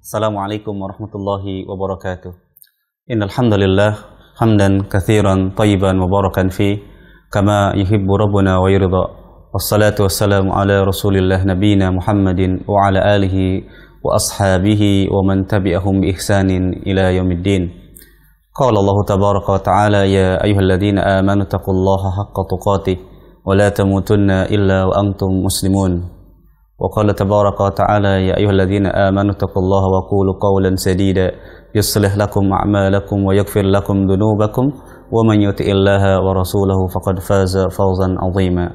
Assalamualaikum warahmatullahi wabarakatuh. Innal hamdalillah hamdan katsiran thayyiban mubarakan fi kama yuhibbu rabbuna wa yarda. Wassalatu wassalamu ala Rasulillah nabiyina Muhammadin wa ala alihi wa ashabihi wa man tabi'ahum bi ihsanin ila yaumiddin. Qala Allah tabaraka wa ta'ala ya ayyuhalladzina amanu taqullaha haqqa tuqatih wa la tamutunna illa wa antum muslimun. وقال تبارك وتعالى يا أيها الذين آمنوا اتقوا الله وقولوا قولا سديدا يصلح لكم أعمالكم ويغفر لكم ذنوبكم ومن يطع الله ورسوله فقد فاز فوزا عظيما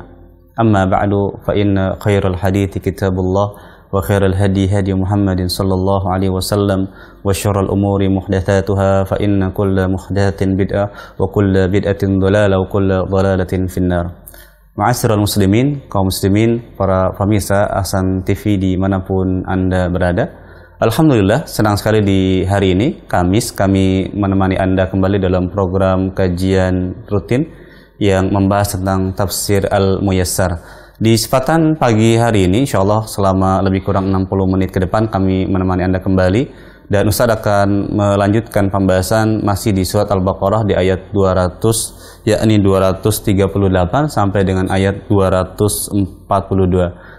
أما بعد فإن خير الحديث كتاب الله وخير الهدي هدي محمد صلى الله عليه وسلم وشر الأمور محدثاتها فإن كل محدثة بدعة وكل بدعة ضلالة وكل ضلالة في النار. Ma'asyiral muslimin, kaum muslimin, para pemirsa Ahsan TV dimanapun Anda berada. Alhamdulillah, senang sekali di hari ini, Kamis, kami menemani Anda kembali dalam program kajian rutin yang membahas tentang tafsir Al-Muyassar. Di kesempatan pagi hari ini, insya Allah selama lebih kurang 60 menit ke depan kami menemani Anda kembali. Dan Ustaz akan melanjutkan pembahasan masih di surat Al-Baqarah di ayat 200, yakni 238 sampai dengan ayat 242.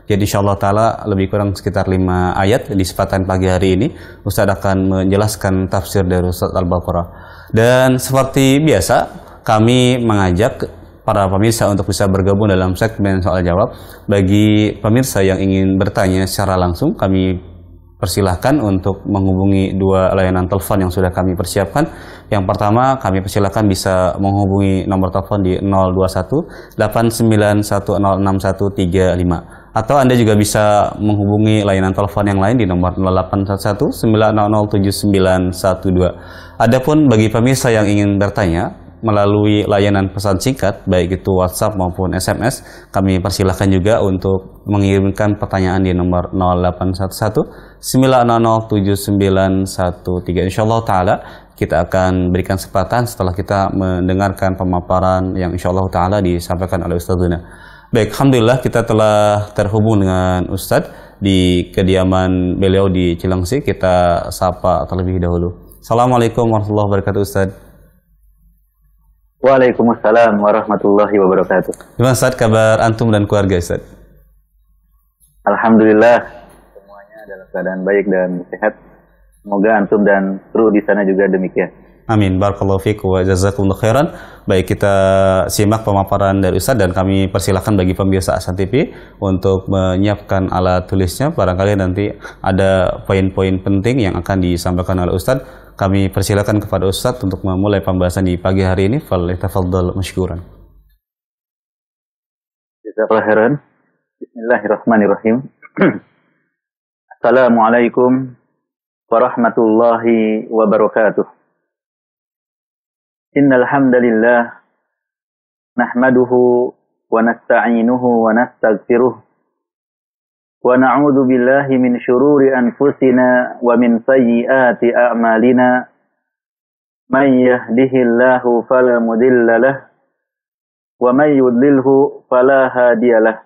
Jadi insyaallah ta'ala lebih kurang sekitar 5 ayat di kesempatan pagi hari ini. Ustaz akan menjelaskan tafsir dari surat Al-Baqarah. Dan seperti biasa, kami mengajak para pemirsa untuk bisa bergabung dalam segmen soal jawab. Bagi pemirsa yang ingin bertanya secara langsung, kami persilahkan untuk menghubungi dua layanan telepon yang sudah kami persiapkan. Yang pertama, kami persilahkan bisa menghubungi nomor telepon di 021 891061135. Atau Anda juga bisa menghubungi layanan telepon yang lain di nomor 0811 900 7912. Adapun bagi pemirsa yang ingin bertanya melalui layanan pesan singkat, baik itu WhatsApp maupun SMS, kami persilahkan juga untuk mengirimkan pertanyaan di nomor 0811 900 7913. Insyaallah ta'ala kita akan berikan kesempatan setelah kita mendengarkan pemaparan yang insyaallah ta'ala disampaikan oleh Ustadzuna. Baik, alhamdulillah kita telah terhubung dengan Ustadz di kediaman beliau di Cilengsi. Kita sapa terlebih dahulu. Assalamualaikum warahmatullahi wabarakatuh, Ustadz. Waalaikumsalam warahmatullahi wabarakatuh. Gimana Ustaz kabar antum dan keluarga Ustaz? Alhamdulillah semuanya dalam keadaan baik dan sehat. Semoga antum dan kru di sana juga demikian. Amin. Barakallahu fiik wa jazakumullahu khairan. Baik, kita simak pemaparan dari Ustaz dan kami persilakan bagi pemirsa Ahsan TV untuk menyiapkan alat tulisnya. Barangkali nanti ada poin-poin penting yang akan disampaikan oleh Ustaz. Kami persilakan kepada Ustadz untuk memulai pembahasan di pagi hari ini. Falyatafaddal masykuran. Jazakallahu khairan. Bismillahirrahmanirrahim. Assalamualaikum warahmatullahi wabarakatuh. Innal hamdalillah nahmaduhu wa nasta'inuhu wa nastaghfiruh. Wa na'udzu billahi min syururi anfusina wa min sayyiati a'malina. May yahdihillahu fala mudilla lahu wa may yudlilhu fala hadiyalah.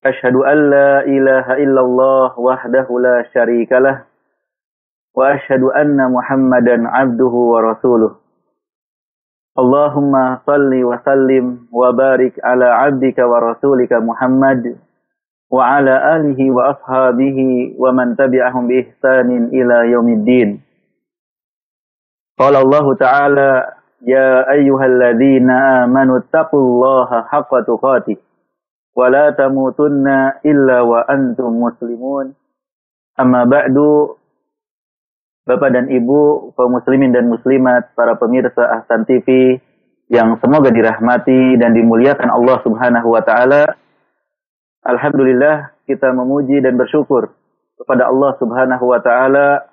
Asyhadu an la ilaha illallah wahdahu la syarikalah wa asyhadu anna Muhammadan 'abduhu wa rasuluh. Allahumma shalli wa sallim wa barik ala 'abdika wa rasulika Muhammad wa ala alihi wa ashabihi wa man tabi'ahum bi ihsanin ila yaumiddin. Qala Allah Ta'ala ya ayyuhalladzina amanu taqullaha haqqa tuqatih wa la tamutunna illa wa antum muslimun. Amma ba'du. Bapak dan Ibu, kaum muslimin dan muslimat, para pemirsa Ahsan TV yang semoga dirahmati dan dimuliakan Allah Subhanahu wa taala. Alhamdulillah kita memuji dan bersyukur kepada Allah Subhanahu wa taala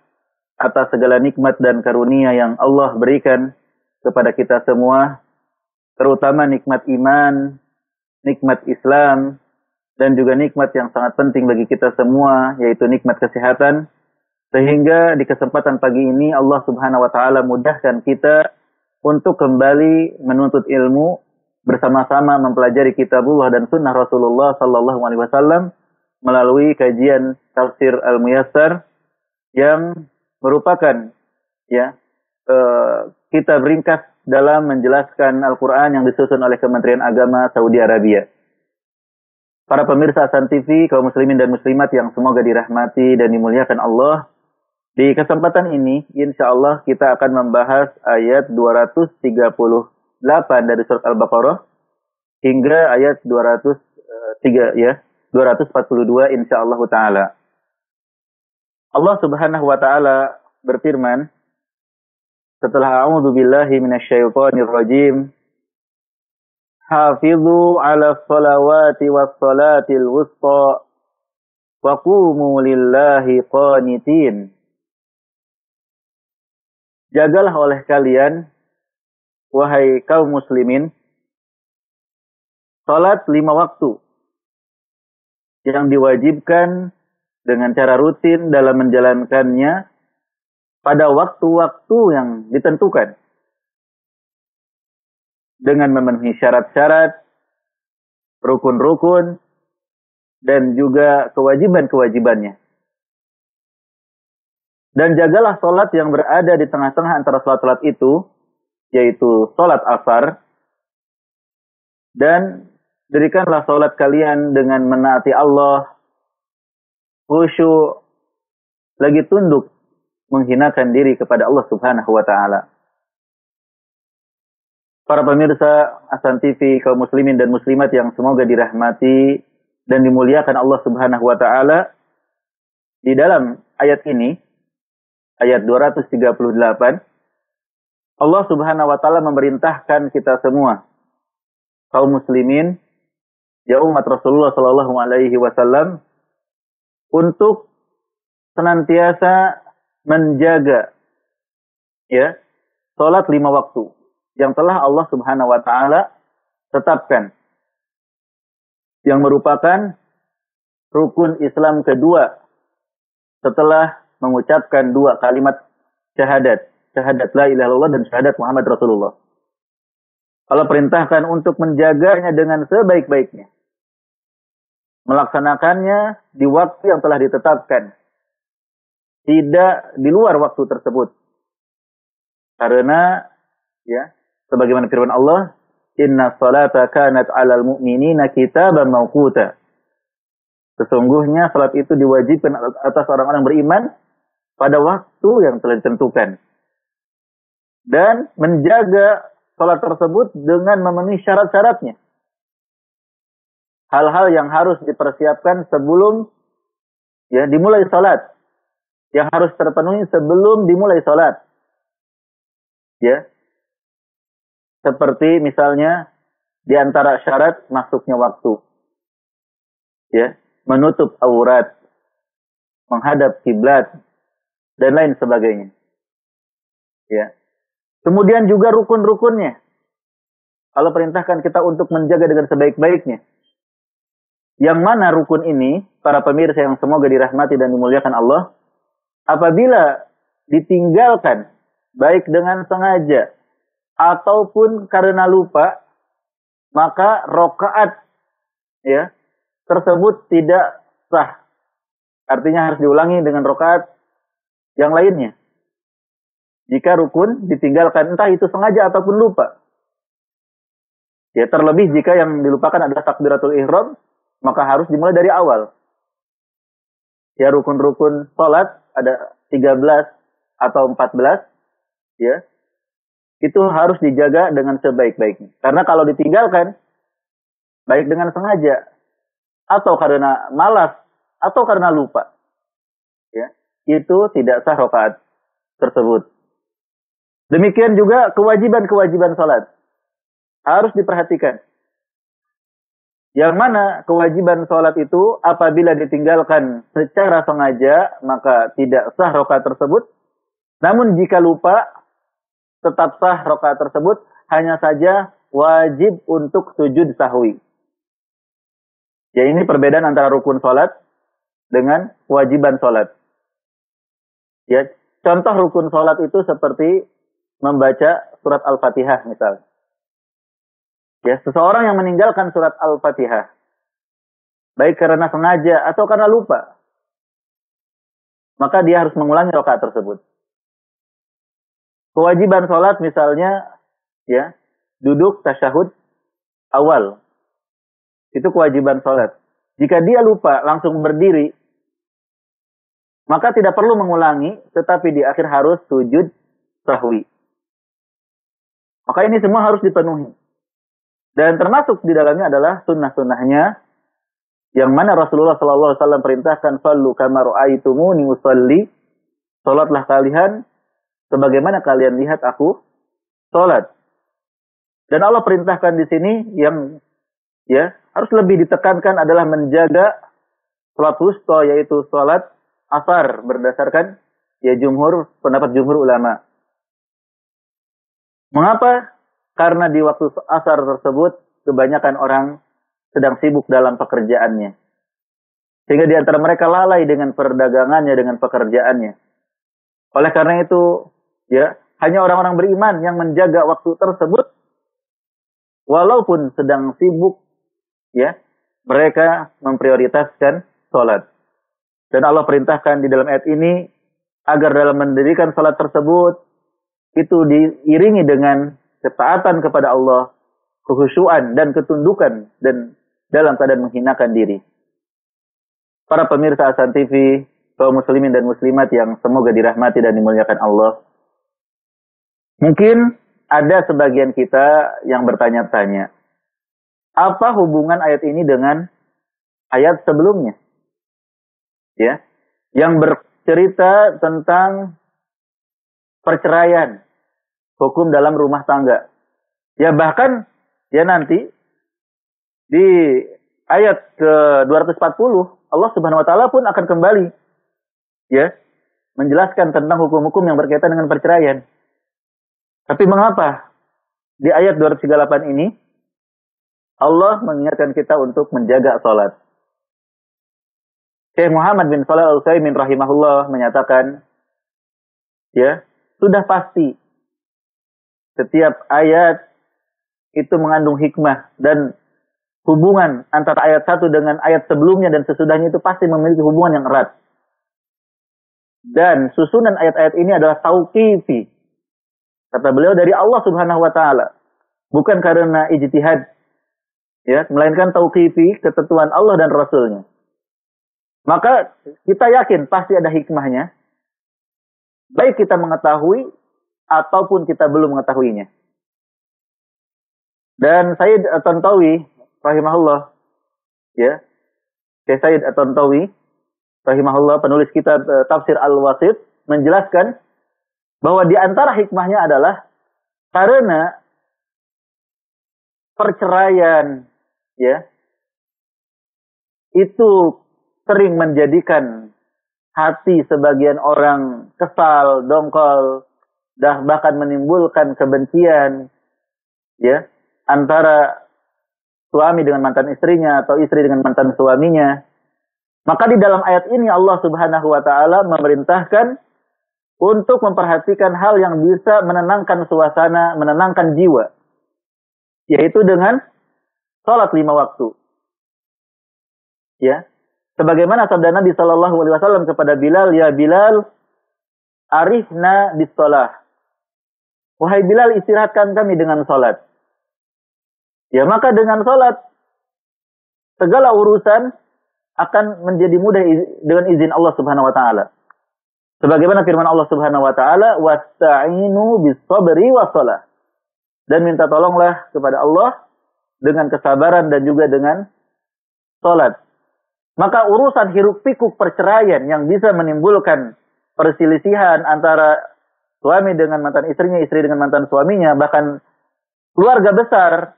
atas segala nikmat dan karunia yang Allah berikan kepada kita semua, terutama nikmat iman, nikmat Islam, dan juga nikmat yang sangat penting bagi kita semua, yaitu nikmat kesehatan. Sehingga di kesempatan pagi ini Allah Subhanahu wa taala mudahkan kita untuk kembali menuntut ilmu, bersama-sama mempelajari kitabullah dan sunnah Rasulullah sallallahu alaihi wasallam melalui kajian tafsir Al-Muyassar yang merupakan ya kitab ringkas dalam menjelaskan Al-Quran yang disusun oleh Kementerian Agama Saudi Arabia. Para pemirsa Hasan TV, kaum muslimin dan muslimat yang semoga dirahmati dan dimuliakan Allah. Di kesempatan ini, insya Allah kita akan membahas ayat 238 dari surat Al-Baqarah hingga ayat 242 insya Allah Ta'ala. Allah Subhanahu wa Ta'ala berfirman setelah a'udzu billahi minasyaitonir rajim, hafizu 'ala sholawati was salatil wusta wa qumu lillahi qanitin. Jagalah oleh kalian, wahai kaum muslimin, salat 5 waktu yang diwajibkan dengan cara rutin dalam menjalankannya pada waktu-waktu yang ditentukan, dengan memenuhi syarat-syarat, rukun-rukun, dan juga kewajiban-kewajibannya. Dan jagalah salat yang berada di tengah-tengah antara salat-salat itu, yaitu salat asar, dan dirikanlah salat kalian dengan menaati Allah, khusyuk, lagi tunduk, menghinakan diri kepada Allah Subhanahu wa Ta'ala. Para pemirsa Hasan TV, kaum muslimin dan muslimat yang semoga dirahmati dan dimuliakan Allah Subhanahu wa Ta'ala, di dalam ayat ini, ayat 238, Allah Subhanahu wa Ta'ala memerintahkan kita semua, kaum muslimin, ya umat Rasulullah sallallahu alaihi wasallam, untuk senantiasa menjaga ya salat 5 waktu yang telah Allah Subhanahu wa Ta'ala tetapkan, yang merupakan rukun Islam kedua setelah mengucapkan 2 kalimat syahadat la ilaha illallah dan syahadat Muhammad Rasulullah. Allah perintahkan untuk menjaganya dengan sebaik-baiknya, melaksanakannya di waktu yang telah ditetapkan, tidak di luar waktu tersebut. Karena ya, sebagaimana firman Allah, inna salata kanat 'alal mu'minina kitaban mawquta. Sesungguhnya salat itu diwajibkan atas orang-orang beriman pada waktu yang telah ditentukan. Dan menjaga salat tersebut dengan memenuhi syarat-syaratnya. Hal-hal yang harus dipersiapkan sebelum ya dimulai salat, yang harus terpenuhi sebelum dimulai salat. Ya. Seperti misalnya di antara syarat masuknya waktu. Ya, menutup aurat, menghadap kiblat dan lain sebagainya. Ya. Kemudian juga rukun-rukunnya. Allah perintahkan kita untuk menjaga dengan sebaik-baiknya. Yang mana rukun ini, para pemirsa yang semoga dirahmati dan dimuliakan Allah, apabila ditinggalkan, baik dengan sengaja, ataupun karena lupa, maka rakaat ya, tersebut tidak sah. Artinya harus diulangi dengan rakaat yang lainnya. Jika rukun ditinggalkan, entah itu sengaja ataupun lupa. Ya, terlebih jika yang dilupakan adalah takbiratul ihram, maka harus dimulai dari awal. Ya, rukun-rukun salat ada 13 atau 14, ya. Itu harus dijaga dengan sebaik-baiknya. Karena kalau ditinggalkan, baik dengan sengaja, atau karena malas, atau karena lupa, ya, itu tidak sah rakaat tersebut. Demikian juga kewajiban-kewajiban salat harus diperhatikan. Yang mana kewajiban salat itu apabila ditinggalkan secara sengaja, maka tidak sah rakaat tersebut. Namun jika lupa, tetap sah rakaat tersebut, hanya saja wajib untuk sujud sahwi. Ya, ini perbedaan antara rukun salat dengan kewajiban salat. Ya, contoh rukun salat itu seperti membaca surat Al-Fatihah misalnya. Ya, seseorang yang meninggalkan surat Al-Fatihah, baik karena sengaja atau karena lupa, maka dia harus mengulangi rakaat tersebut. Kewajiban sholat misalnya, ya, duduk tasyahud awal. Itu kewajiban sholat. Jika dia lupa langsung berdiri, maka tidak perlu mengulangi, tetapi di akhir harus sujud sahwi. Maka ini semua harus dipenuhi. Dan termasuk di dalamnya adalah sunnah-sunnahnya, yang mana Rasulullah SAW perintahkan, "Sallu kama ra'aitumuni usalli." Salatlah kalian sebagaimana kalian lihat aku salat. Dan Allah perintahkan di sini yang harus lebih ditekankan adalah menjaga salat wusta, yaitu salat asar, berdasarkan pendapat jumhur ulama. Mengapa? Karena di waktu asar tersebut kebanyakan orang sedang sibuk dalam pekerjaannya. Sehingga di antara mereka lalai dengan perdagangannya, dengan pekerjaannya. Oleh karena itu, hanya orang-orang beriman yang menjaga waktu tersebut, walaupun sedang sibuk, mereka memprioritaskan sholat. Dan Allah perintahkan di dalam ayat ini, agar dalam mendirikan sholat tersebut, itu diiringi dengan ketaatan kepada Allah, kekhusyuan dan ketundukan, dan dalam keadaan menghinakan diri. Para pemirsa Hasan TV, kaum muslimin dan muslimat yang semoga dirahmati dan dimuliakan Allah. Mungkin ada sebagian kita yang bertanya-tanya, apa hubungan ayat ini dengan ayat sebelumnya? Yang bercerita tentang perceraian, hukum dalam rumah tangga. Bahkan nanti di ayat ke-240 Allah Subhanahu wa taala pun akan kembali menjelaskan tentang hukum-hukum yang berkaitan dengan perceraian. Tapi mengapa di ayat 238 ini Allah mengingatkan kita untuk menjaga salat? Syekh Muhammad bin Shalih Al-Utsaimin rahimahullah menyatakan, sudah pasti setiap ayat itu mengandung hikmah, dan hubungan antara ayat satu dengan ayat sebelumnya dan sesudahnya itu pasti memiliki hubungan yang erat. Dan susunan ayat-ayat ini adalah tauqifi, kata beliau, dari Allah Subhanahu wa taala. Bukan karena ijtihad, melainkan tauqifi, ketentuan Allah dan Rasulnya. Maka kita yakin pasti ada hikmahnya, baik kita mengetahui ataupun kita belum mengetahuinya. Dan Sayyid At-Tantawi rahimahullah, Syekh Sayyid At-Tantawi rahimahullah, penulis kitab Tafsir Al-Wasit, menjelaskan bahwa di antara hikmahnya adalah karena perceraian itu sering menjadikan hati sebagian orang kesal, dongkol, bahkan menimbulkan kebencian antara suami dengan mantan istrinya atau istri dengan mantan suaminya. Maka di dalam ayat ini Allah Subhanahu wa taala memerintahkan untuk memperhatikan hal yang bisa menenangkan suasana, menenangkan jiwa, yaitu dengan salat 5 waktu. Sebagaimana sabda Nabi sallallahu alaihi wasallam kepada Bilal, "Ya Bilal, arihna bis-shalah." Wahai Bilal, istirahatkan kami dengan salat. Maka dengan salat segala urusan akan menjadi mudah dengan izin Allah Subhanahu wa taala. Sebagaimana firman Allah Subhanahu wa taala, "Wasta'inu bis-sabri was-shalah." Dan minta tolonglah kepada Allah dengan kesabaran dan juga dengan salat. Maka urusan hiruk pikuk perceraian yang bisa menimbulkan perselisihan antara suami dengan mantan istrinya, istri dengan mantan suaminya, bahkan keluarga besar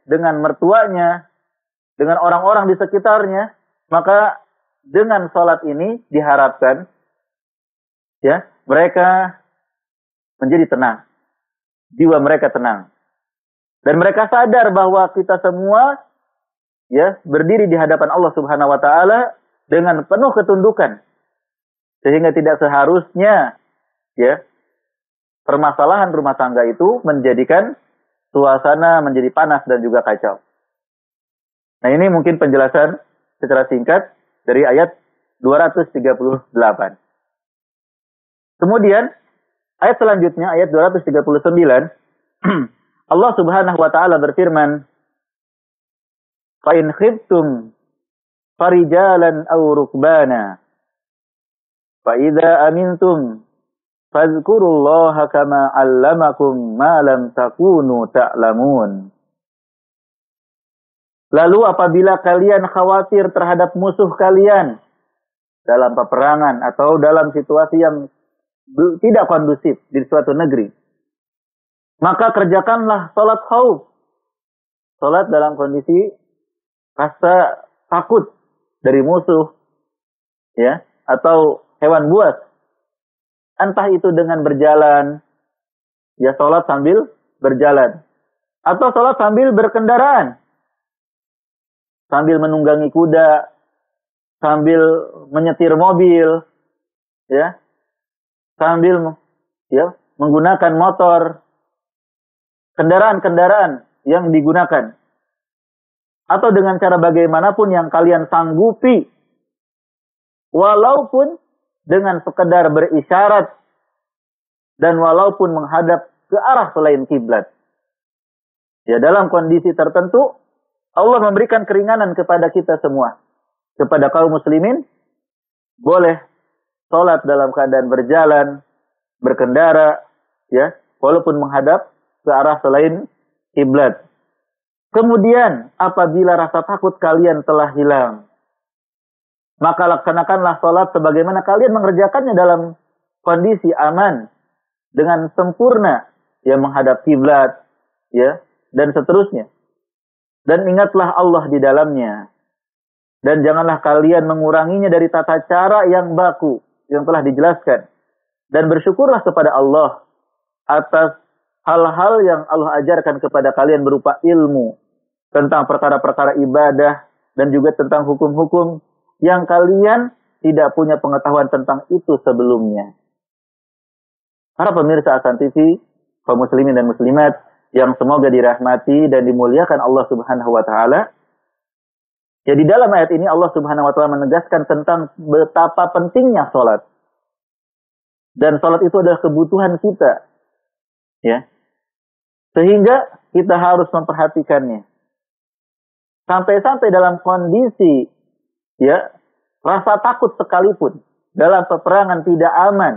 dengan mertuanya, dengan orang-orang di sekitarnya, maka dengan salat ini diharapkan mereka menjadi tenang, jiwa mereka tenang, dan mereka sadar bahwa kita semua berdiri di hadapan Allah Subhanahu wa taala dengan penuh ketundukan, sehingga tidak seharusnya permasalahan rumah tangga itu menjadikan suasana menjadi panas dan juga kacau. Nah, ini mungkin penjelasan secara singkat dari ayat 238. Kemudian ayat selanjutnya, ayat 239, Allah Subhanahu wa taala berfirman, "Fa in khiftum farijalan aw rukbana, fa idza amintum fadhkurullaha kama 'allamakum ma lam takunu ta'lamun." Lalu apabila kalian khawatir terhadap musuh kalian dalam peperangan atau dalam situasi yang tidak kondusif di suatu negeri, maka kerjakanlah salat khauf. Salat dalam kondisi rasa takut dari musuh, ya, atau hewan buas. Entah itu dengan berjalan, ya salat sambil berjalan, atau salat sambil berkendaraan, sambil menunggangi kuda, sambil menyetir mobil, ya, sambil ya menggunakan motor, kendaraan-kendaraan yang digunakan, atau dengan cara bagaimanapun yang kalian sanggupi, walaupun dengan sekedar berisyarat dan walaupun menghadap ke arah selain kiblat. Ya, dalam kondisi tertentu Allah memberikan keringanan kepada kita semua. Kepada kaum muslimin, boleh sholat dalam keadaan berjalan, berkendara, ya, walaupun menghadap ke arah selain kiblat. Kemudian, apabila rasa takut kalian telah hilang, maka laksanakanlah sholat sebagaimana kalian mengerjakannya dalam kondisi aman, dengan sempurna, ya, menghadap kiblat, ya, dan seterusnya. Dan ingatlah Allah di dalamnya. Dan janganlah kalian menguranginya dari tata cara yang baku, yang telah dijelaskan. Dan bersyukurlah kepada Allah atas hal-hal yang Allah ajarkan kepada kalian berupa ilmu tentang perkara-perkara ibadah dan juga tentang hukum-hukum yang kalian tidak punya pengetahuan tentang itu sebelumnya. Para pemirsa Ahsan TV, kaum muslimin dan muslimat yang semoga dirahmati dan dimuliakan Allah Subhanahu wa taala. Jadi dalam ayat ini Allah Subhanahu wa taala menegaskan tentang betapa pentingnya salat. Dan salat itu adalah kebutuhan kita. Ya. Sehingga kita harus memperhatikannya. Sampai-sampai dalam kondisi, ya, rasa takut sekalipun, dalam peperangan tidak aman,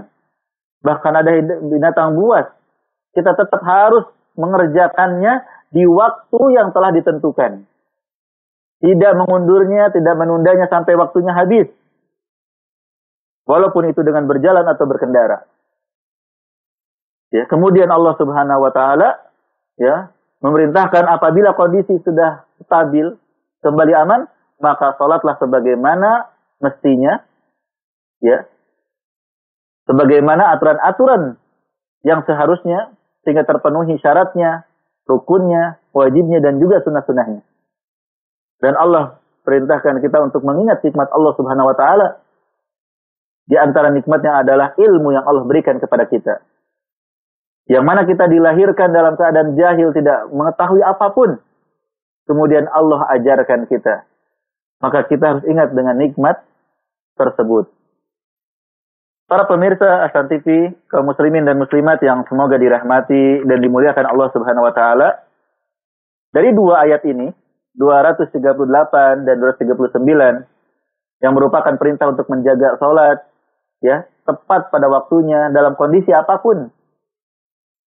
bahkan ada binatang buas, kita tetap harus mengerjakannya di waktu yang telah ditentukan. Tidak mengundurnya, tidak menundanya sampai waktunya habis. Walaupun itu dengan berjalan atau berkendara. Ya, kemudian Allah Subhanahu wa taala, ya, memerintahkan apabila kondisi sudah stabil, kembali aman, maka salatlah sebagaimana mestinya, ya. Sebagaimana aturan-aturan yang seharusnya, sehingga terpenuhi syaratnya, rukunnya, wajibnya, dan juga sunnah-sunnahnya. Dan Allah perintahkan kita untuk mengingat nikmat Allah Subhanahu wa taala. Di antara nikmatnya adalah ilmu yang Allah berikan kepada kita. Yang mana kita dilahirkan dalam keadaan jahil, tidak mengetahui apapun. Kemudian Allah ajarkan kita. Maka kita harus ingat dengan nikmat tersebut. Para pemirsa Ahsan TV, kaum muslimin dan muslimat yang semoga dirahmati dan dimuliakan Allah Subhanahu wa taala. Dari dua ayat ini, 238 dan 239, yang merupakan perintah untuk menjaga salat, ya, tepat pada waktunya dalam kondisi apapun.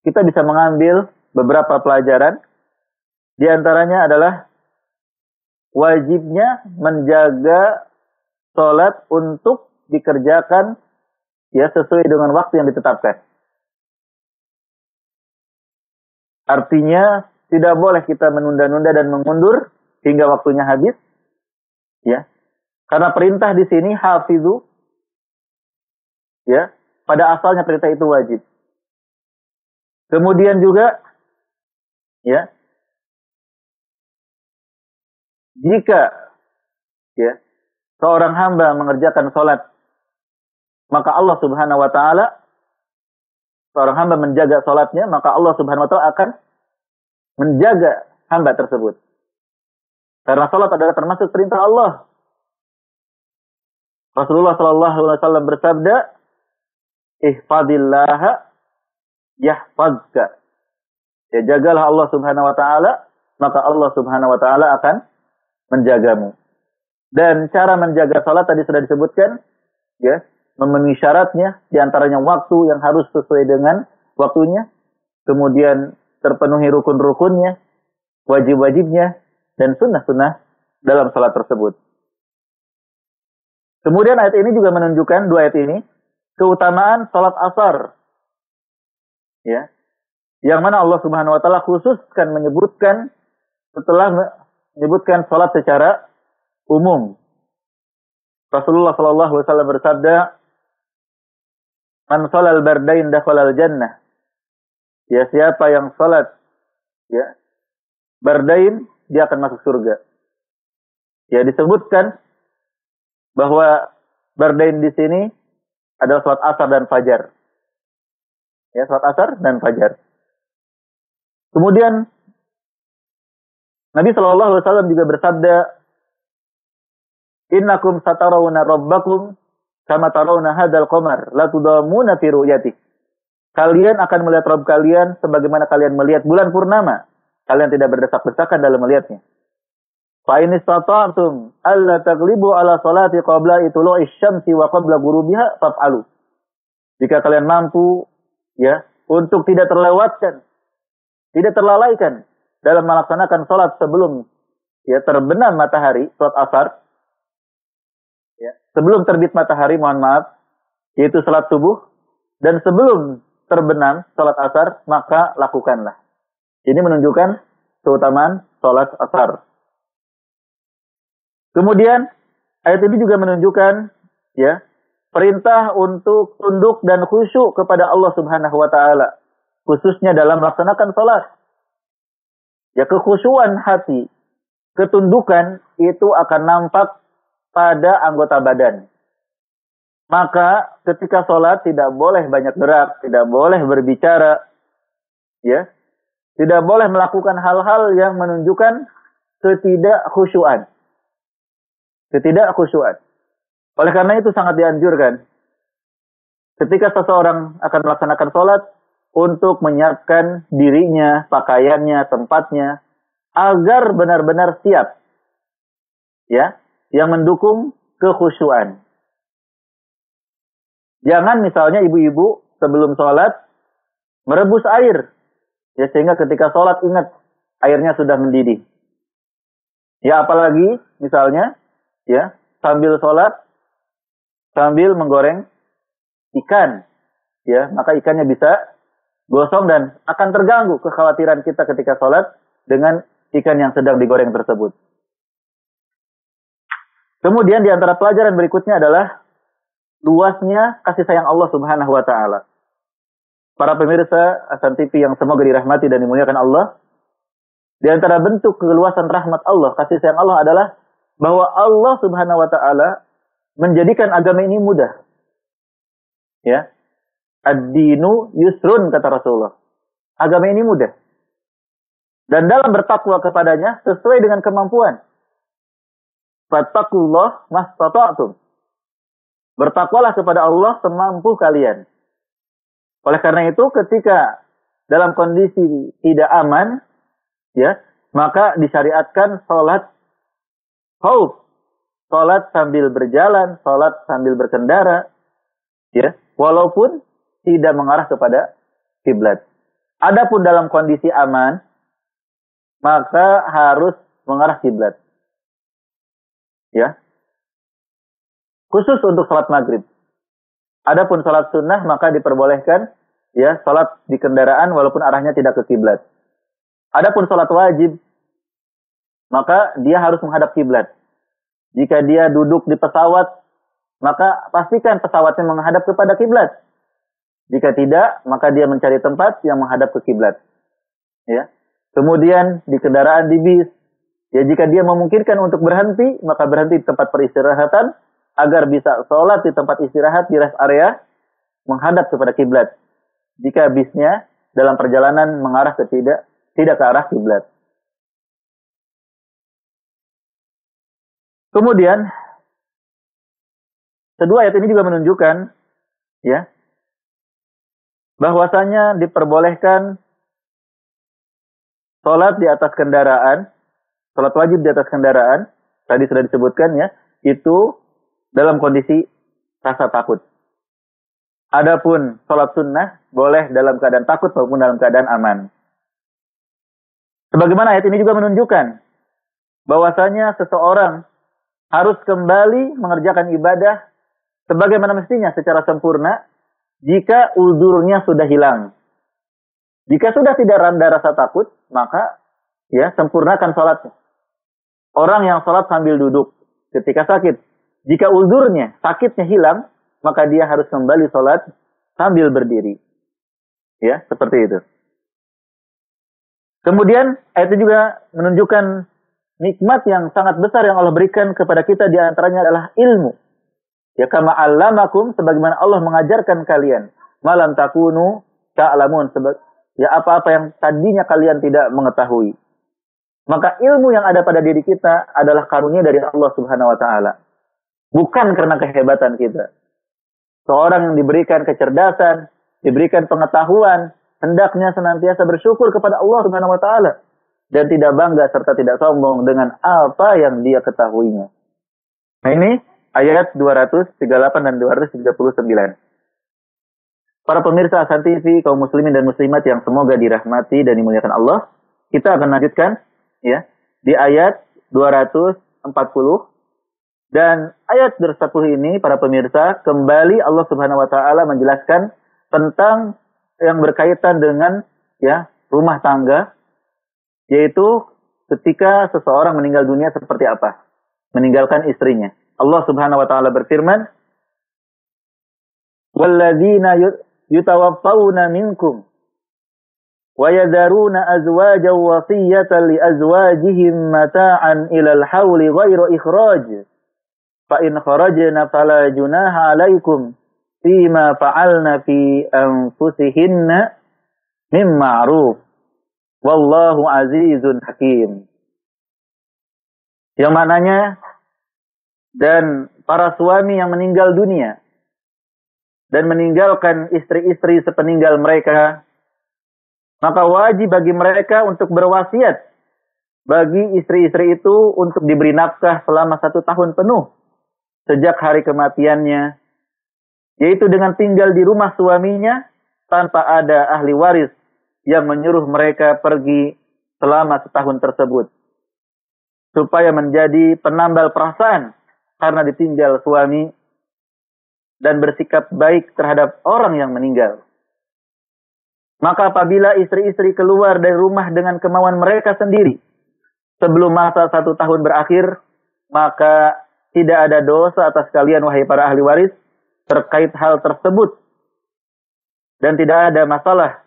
Kita bisa mengambil beberapa pelajaran. Di antaranya adalah wajibnya menjaga salat untuk dikerjakan, ya, sesuai dengan waktu yang ditetapkan. Artinya tidak boleh kita menunda-nunda dan mengundur hingga waktunya habis, ya. Karena perintah di sini hafizu, ya, pada asalnya perintah itu wajib. Kemudian juga, ya, jika, ya, seorang hamba mengerjakan salat, maka Allah Subhanahu wa taala, seorang hamba menjaga salatnya, maka Allah Subhanahu wa taala akan menjaga hamba tersebut. Karena salat adalah termasuk perintah Allah. Rasulullah sallallahu alaihi wasallam bersabda, ihfadillaha yahfazka. Ya, jagalah Allah Subhanahu wa taala, maka Allah Subhanahu wa taala akan menjagamu. Dan cara menjaga salat tadi sudah disebutkan, ya, memenuhi syaratnya, di antaranya waktu yang harus sesuai dengan waktunya, kemudian terpenuhi rukun-rukunnya, wajib-wajibnya, dan sunnah-sunnah dalam salat tersebut. Kemudian ayat ini juga menunjukkan, dua ayat ini, keutamaan salat asar. Ya. Yang mana Allah Subhanahu wa taala khususkan menyebutkan setelah menyebutkan salat secara umum. Rasulullah sallallahu alaihi wasallam bersabda, "Man shalal bardain dakhalal jannah." Ya, siapa yang salat ya bardain, dia akan masuk surga. Ya, disebutkan bahwa bardain di sini adalah salat asar dan fajar. Ya, salat asar dan fajar. Kemudian Nabi sallallahu alaihi wasallam juga bersabda, "Innakum satarawna rabbakum kama tarawna hadzal qamar, la tudamuna fi ru'yatihi." Kalian akan melihat Rabb kalian sebagaimana kalian melihat bulan purnama. Kalian tidak berdesak-desakan dalam melihatnya. Fa in istata'tum alla taghlibu ala salati qabla itulu'i syamsi wa qabla ghurubiha faf'alu. Jika kalian mampu ya untuk tidak terlewatkan, tidak terlalaikan dalam melaksanakan salat sebelum ya terbenam matahari, salat asar, ya, sebelum terbit matahari, mohon maaf, yaitu salat subuh, dan sebelum terbenam salat asar, maka lakukanlah. Ini menunjukkan keutamaan salat asar. Kemudian ayat ini juga menunjukkan ya perintah untuk tunduk dan khusyuk kepada Allah Subhanahu wa taala, khususnya dalam melaksanakan salat. Ya, kekhusyuan hati, ketundukan itu akan nampak pada anggota badan. Maka ketika sholat tidak boleh banyak gerak, tidak boleh berbicara, ya, tidak boleh melakukan hal-hal yang menunjukkan ketidakkhusyuan. Ketidakkhusyuan. Oleh karena itu sangat dianjurkan ketika seseorang akan melaksanakan sholat untuk menyiapkan dirinya, pakaiannya, tempatnya, agar benar-benar siap, ya, yang mendukung kekhusyuan. Jangan misalnya ibu-ibu sebelum sholat merebus air, ya, sehingga ketika sholat ingat airnya sudah mendidih. Ya, apalagi misalnya ya sambil sholat sambil menggoreng ikan, ya, maka ikannya bisa gosong dan akan terganggu kekhawatiran kita ketika sholat dengan ikan yang sedang digoreng tersebut. Kemudian di antara pelajaran berikutnya adalah luasnya kasih sayang Allah Subhanahu wa taala. Para pemirsa Hasan TV yang semoga dirahmati dan dimuliakan Allah, di antara bentuk keluasan rahmat Allah, kasih sayang Allah adalah bahwa Allah Subhanahu wa taala menjadikan agama ini mudah. Ya. Ad-dinu yusrun, kata Rasulullah. Agama ini mudah. Dan dalam bertakwa kepadanya sesuai dengan kemampuan. Fattakullah mastata'tum. Bertakwalah kepada Allah semampu kalian. Oleh karena itu ketika dalam kondisi tidak aman, ya, maka disyariatkan salat khauf, salat sambil berjalan, salat sambil berkendara, ya, walaupun tidak mengarah kepada kiblat. Adapun dalam kondisi aman, maka harus mengarah kiblat. Ya. Khusus untuk salat maghrib. Adapun salat sunnah maka diperbolehkan ya salat di kendaraan walaupun arahnya tidak ke kiblat. Adapun salat wajib maka dia harus menghadap kiblat. Jika dia duduk di pesawat, maka pastikan pesawatnya menghadap kepada kiblat. Jika tidak, maka dia mencari tempat yang menghadap ke kiblat. Ya. Kemudian di kendaraan, di bis, ya, jika dia memungkinkan untuk berhenti, maka berhenti di tempat peristirahatan agar bisa sholat di tempat istirahat di rest area menghadap kepada kiblat. Jika bisnya dalam perjalanan mengarah ke tidak ke arah kiblat. Kemudian, kedua ayat ini juga menunjukkan ya bahwasanya diperbolehkan sholat di atas kendaraan, sholat wajib di atas kendaraan, tadi sudah disebutkan ya, itu dalam kondisi rasa takut. Adapun sholat sunnah boleh dalam keadaan takut maupun dalam keadaan aman. Sebagaimana ayat ini juga menunjukkan bahwasanya seseorang harus kembali mengerjakan ibadah sebagaimana mestinya secara sempurna jika uzurnya sudah hilang. Jika sudah tidak ada rasa takut, maka ya sempurnakan sholatnya. Orang yang sholat sambil duduk ketika sakit, jika uzurnya, sakitnya hilang, maka dia harus kembali sholat sambil berdiri. Ya, seperti itu. Kemudian ayat itu juga menunjukkan nikmat yang sangat besar yang Allah berikan kepada kita, di antaranya adalah ilmu. Ya, kama 'allamakum, sebagaimana Allah mengajarkan kalian, malam takunu ta'lamun, ya apa-apa yang tadinya kalian tidak mengetahui. Maka ilmu yang ada pada diri kita adalah karunia dari Allah Subhanahu wa taala. Bukan karena kehebatan kita. Seorang yang diberikan kecerdasan, diberikan pengetahuan, hendaknya senantiasa bersyukur kepada Allah Subhanahu wa taala dan tidak bangga serta tidak sombong dengan apa yang dia ketahuinya. Nah, ini ayat 238 dan 239. Para pemirsa Hasan TV, kaum muslimin dan muslimat yang semoga dirahmati dan dimuliakan Allah, kita akan lanjutkan ya di ayat 240. Dan ayat 240 ini, para pemirsa, kembali Allah Subhanahu wa taala menjelaskan tentang yang berkaitan dengan ya rumah tangga, yaitu ketika seseorang meninggal dunia seperti apa? Meninggalkan istrinya. Allah Subhanahu wa taala berfirman, "Walladzina yutawaffawna minkum wa yadharuna azwajan wasiyatan li azwajihim mata'an ilal hauli ghairu ikhraj. Fa in kharajna fala junaha 'alaikum fima fa'alna fi anfusihinna mim ma'ruf. Wallahu azizun hakim." Yang maknanya, dan para suami yang meninggal dunia dan meninggalkan istri-istri sepeninggal mereka, maka wajib bagi mereka untuk berwasiat bagi istri-istri itu untuk diberi nafkah selama 1 tahun penuh sejak hari kematiannya, yaitu dengan tinggal di rumah suaminya tanpa ada ahli waris yang menyuruh mereka pergi selama setahun tersebut, supaya menjadi penambal perasaan karena ditinggal suami dan bersikap baik terhadap orang yang meninggal. Maka apabila istri-istri keluar dari rumah dengan kemauan mereka sendiri sebelum masa 1 tahun berakhir, maka tidak ada dosa atas kalian, wahai para ahli waris, terkait hal tersebut. Dan tidak ada masalah.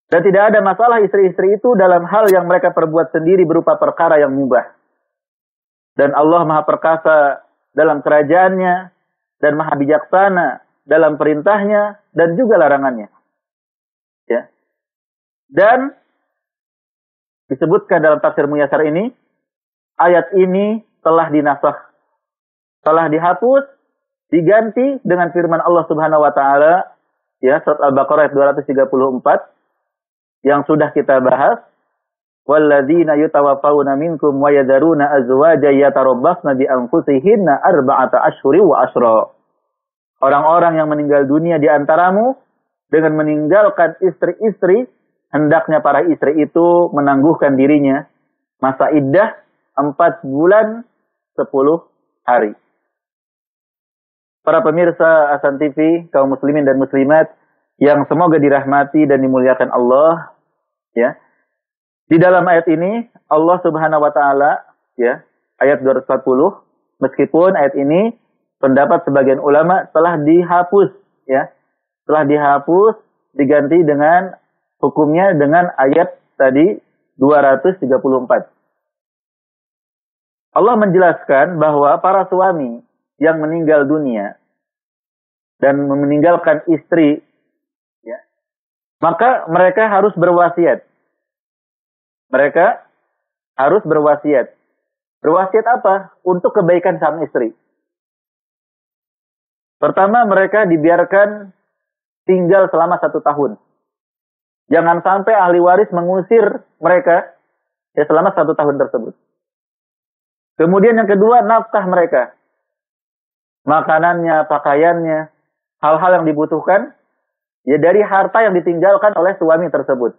Dan tidak ada masalah istri-istri itu dalam hal yang mereka perbuat sendiri berupa perkara yang mubah. Dan Allah Maha Perkasa dalam kerajaannya dan Maha Bijaksana dalam perintahnya dan juga larangannya. Ya. Dan disebutkan dalam tafsir Muyassar ini, ayat ini telah dinasakh, telah dihapus, diganti dengan firman Allah Subhanahu wa taala, ya, surat Al-Baqarah ayat 234 yang sudah kita bahas. Walladzina yutawaffawna minkum wa yadharuna azwajan yatarabbasna bi anfusihinna arba'ata ashhurin wa ashra. Orang-orang yang meninggal dunia di antaramu dengan meninggalkan istri-istri, hendaknya para istri itu menangguhkan dirinya masa iddah 4 bulan 10 hari. Para pemirsa Hasan TV, kaum muslimin dan muslimat yang semoga dirahmati dan dimuliakan Allah, ya. Di dalam ayat ini Allah Subhanahu wa taala, ya, ayat 240, meskipun ayat ini pendapat sebagian ulama telah dihapus, ya. Telah dihapus, diganti dengan hukumnya dengan ayat tadi 234. Allah menjelaskan bahwa para suami yang meninggal dunia dan meninggalkan istri, ya, maka mereka harus berwasiat. Mereka harus berwasiat. Berwasiat apa? Untuk kebaikan sang istri. Pertama, mereka dibiarkan tinggal selama 1 tahun. Jangan sampai ahli waris mengusir mereka ya selama 1 tahun tersebut. Kemudian yang kedua, nafkah mereka. Makanannya, pakaiannya, hal-hal yang dibutuhkan ya dari harta yang ditinggalkan oleh suami tersebut.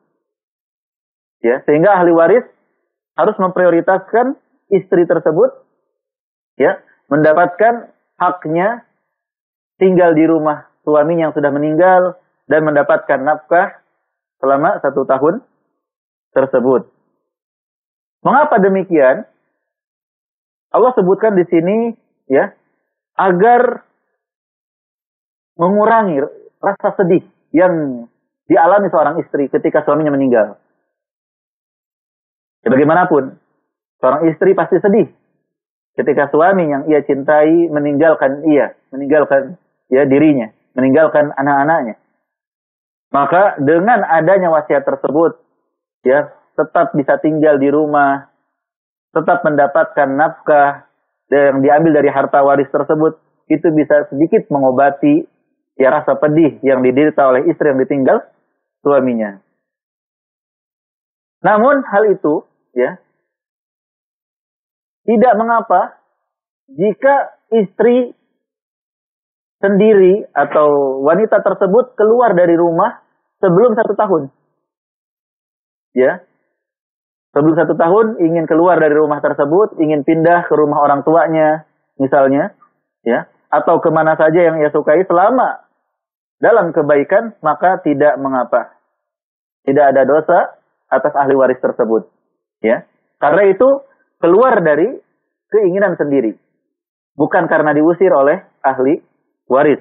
Ya, sehingga ahli waris harus memprioritaskan istri tersebut ya, mendapatkan haknya tinggal di rumah suaminya yang sudah meninggal dan mendapatkan nafkah selama 1 tahun tersebut. Mengapa demikian? Allah sebutkan di sini ya, agar mengurangi rasa sedih yang dialami seorang istri ketika suaminya meninggal. Ya, bagaimanapun, seorang istri pasti sedih ketika suami yang ia cintai meninggalkan ya dirinya, meninggalkan anak-anaknya. Maka dengan adanya wasiat tersebut, ya tetap bisa tinggal di rumah, tetap mendapatkan nafkah yang diambil dari harta waris tersebut, itu bisa sedikit mengobati ya rasa pedih yang diderita oleh istri yang ditinggal suaminya. Namun hal itu ya tidak mengapa jika istri sendiri atau wanita tersebut keluar dari rumah sebelum 1 tahun. Ya. Sebelum 1 tahun ingin keluar dari rumah tersebut, ingin pindah ke rumah orang tuanya misalnya, ya, atau kemana saja yang ia sukai selama dalam kebaikan, maka tidak mengapa. Tidak ada dosa atas ahli waris tersebut. Ya. Karena itu keluar dari keinginan sendiri. Bukan karena diusir oleh ahli waris.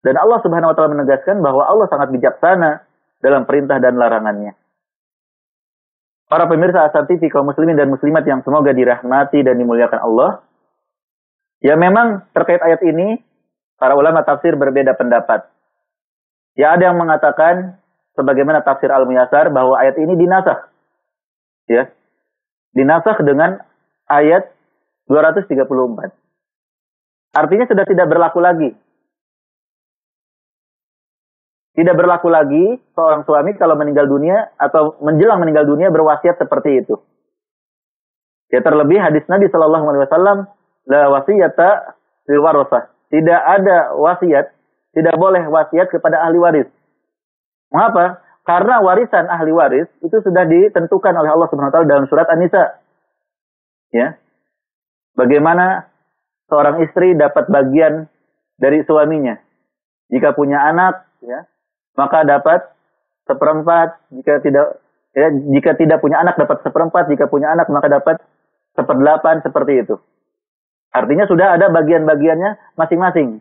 Dan Allah Subhanahu wa taala menegaskan bahwa Allah sangat bijaksana dalam perintah dan larangannya. Para pemirsa Asar TV kaum muslimin dan muslimat yang semoga dirahmati dan dimuliakan Allah. Ya memang terkait ayat ini para ulama tafsir berbeda pendapat. Ya ada yang mengatakan sebagaimana tafsir Al-Muyassar bahwa ayat ini dinasakh. Ya. Dinasakh dengan ayat 234. Artinya sudah tidak berlaku lagi. Tidak berlaku lagi seorang suami kalau meninggal dunia atau menjelang meninggal dunia berwasiat seperti itu. Ya terlebih hadis Nabi Shallallahu Alaihi Wasallam, la wasiyata lil warasah. Tidak ada wasiat, tidak boleh wasiat kepada ahli waris. Mengapa? Karena warisan ahli waris itu sudah ditentukan oleh Allah Subhanahu Wa Taala dalam surat An-Nisa. Ya, bagaimana seorang istri dapat bagian dari suaminya? Jika punya anak, ya, maka dapat 1/4, jika tidak punya anak dapat 1/4, jika punya anak maka dapat 1/8, seperti itu. Artinya sudah ada bagian-bagiannya masing-masing.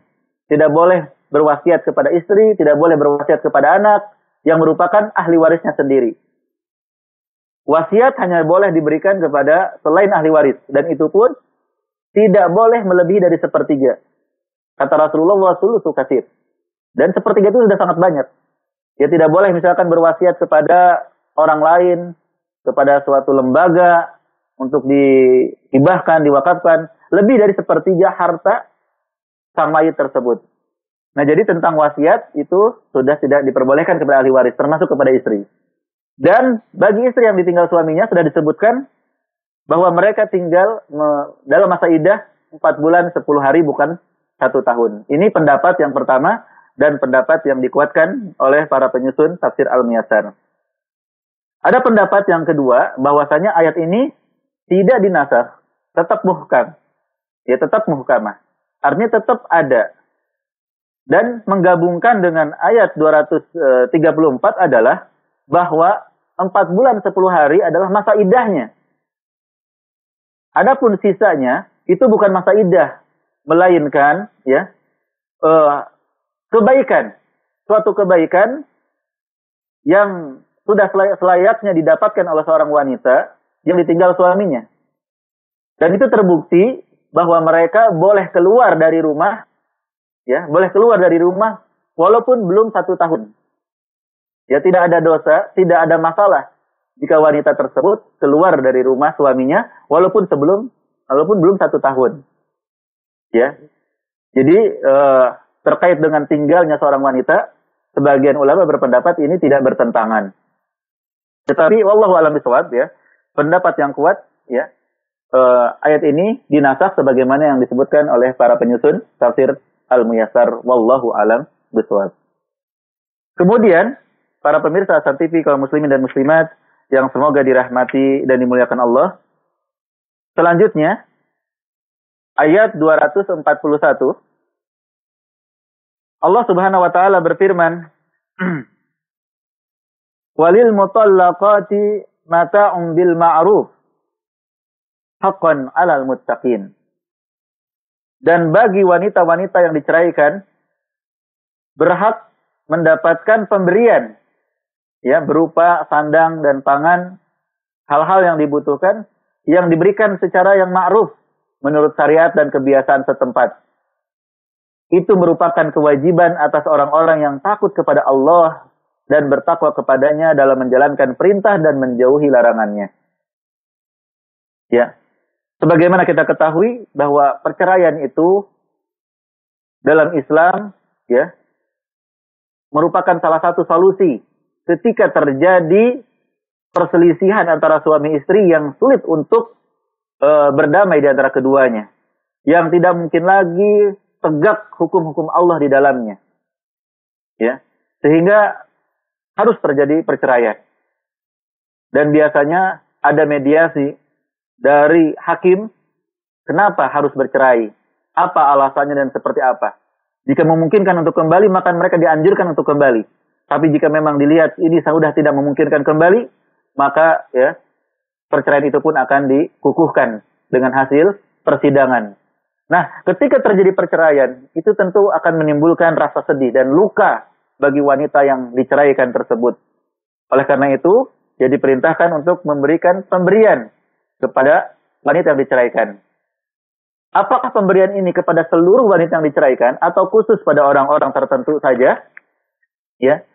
Tidak boleh berwasiat kepada istri, tidak boleh berwasiat kepada anak yang merupakan ahli warisnya sendiri. Wasiat hanya boleh diberikan kepada selain ahli waris, dan itu pun tidak boleh melebihi dari 1/3. Kata Rasulullah, sulusu katsir. Dan 1/3 itu sudah sangat banyak. Ya tidak boleh misalkan berwasiat kepada orang lain, kepada suatu lembaga untuk dihibahkan, diwakafkan lebih dari 1/3 harta sang mayit tersebut. Nah jadi tentang wasiat itu sudah tidak diperbolehkan kepada ahli waris, termasuk kepada istri. Dan bagi istri yang ditinggal suaminya sudah disebutkan bahwa mereka tinggal dalam masa iddah 4 bulan 10 hari bukan 1 tahun. Ini pendapat yang pertama dan pendapat yang dikuatkan oleh para penyusun tafsir Al-Muyassar. Ada pendapat yang kedua, bahwasanya ayat ini tidak dinasakh, tetap muhkam. Ya tetap muhkamah. Artinya tetap ada. Dan menggabungkan dengan ayat 234 adalah bahwa 4 bulan 10 hari adalah masa iddahnya. Adapun sisanya itu bukan masa iddah, melainkan ya kebaikan, suatu kebaikan yang sudah selayaknya didapatkan oleh seorang wanita yang ditinggal suaminya. Dan itu terbukti bahwa mereka boleh keluar dari rumah, ya, boleh keluar dari rumah walaupun belum 1 tahun. Ya, tidak ada dosa, tidak ada masalah jika wanita tersebut keluar dari rumah suaminya walaupun belum 1 tahun. Ya. Jadi terkait dengan tinggalnya seorang wanita, sebagian ulama berpendapat ini tidak bertentangan. Tetapi wallahu a'lam bishawab ya, pendapat yang kuat ya, ayat ini dinasakh sebagaimana yang disebutkan oleh para penyusun tafsir Al-Muyassar, wallahu a'lam bishawab. Kemudian para pemirsa Hasan TV kaum muslimin dan muslimat yang semoga dirahmati dan dimuliakan Allah. Selanjutnya ayat 241 Allah Subhanahu wa taala berfirman, walil mutallaqati mata'un bil ma'ruf haqqan 'alal muttaqin. Dan bagi wanita-wanita yang diceraikan berhak mendapatkan pemberian ya berupa sandang dan pangan, hal-hal yang dibutuhkan yang diberikan secara yang ma'ruf menurut syariat dan kebiasaan setempat. Itu merupakan kewajiban atas orang-orang yang takut kepada Allah dan bertakwa kepadanya dalam menjalankan perintah dan menjauhi larangannya. Ya. Sebagaimana kita ketahui bahwa perceraian itu dalam Islam ya merupakan salah satu solusi ketika terjadi perselisihan antara suami istri yang sulit untuk berdamai di antara keduanya, yang tidak mungkin lagi tegak hukum-hukum Allah di dalamnya, ya, sehingga harus terjadi perceraian. Dan biasanya ada mediasi dari hakim, kenapa harus bercerai, apa alasannya dan seperti apa. Jika memungkinkan untuk kembali, maka mereka dianjurkan untuk kembali. Tapi jika memang dilihat ini sudah tidak memungkinkan kembali, maka ya perceraian itu pun akan dikukuhkan dengan hasil persidangan. Nah, ketika terjadi perceraian, itu tentu akan menimbulkan rasa sedih dan luka bagi wanita yang diceraikan tersebut. Oleh karena itu, dia diperintahkan untuk memberikan pemberian kepada wanita yang diceraikan. Apakah pemberian ini kepada seluruh wanita yang diceraikan atau khusus pada orang-orang tertentu saja? Ya.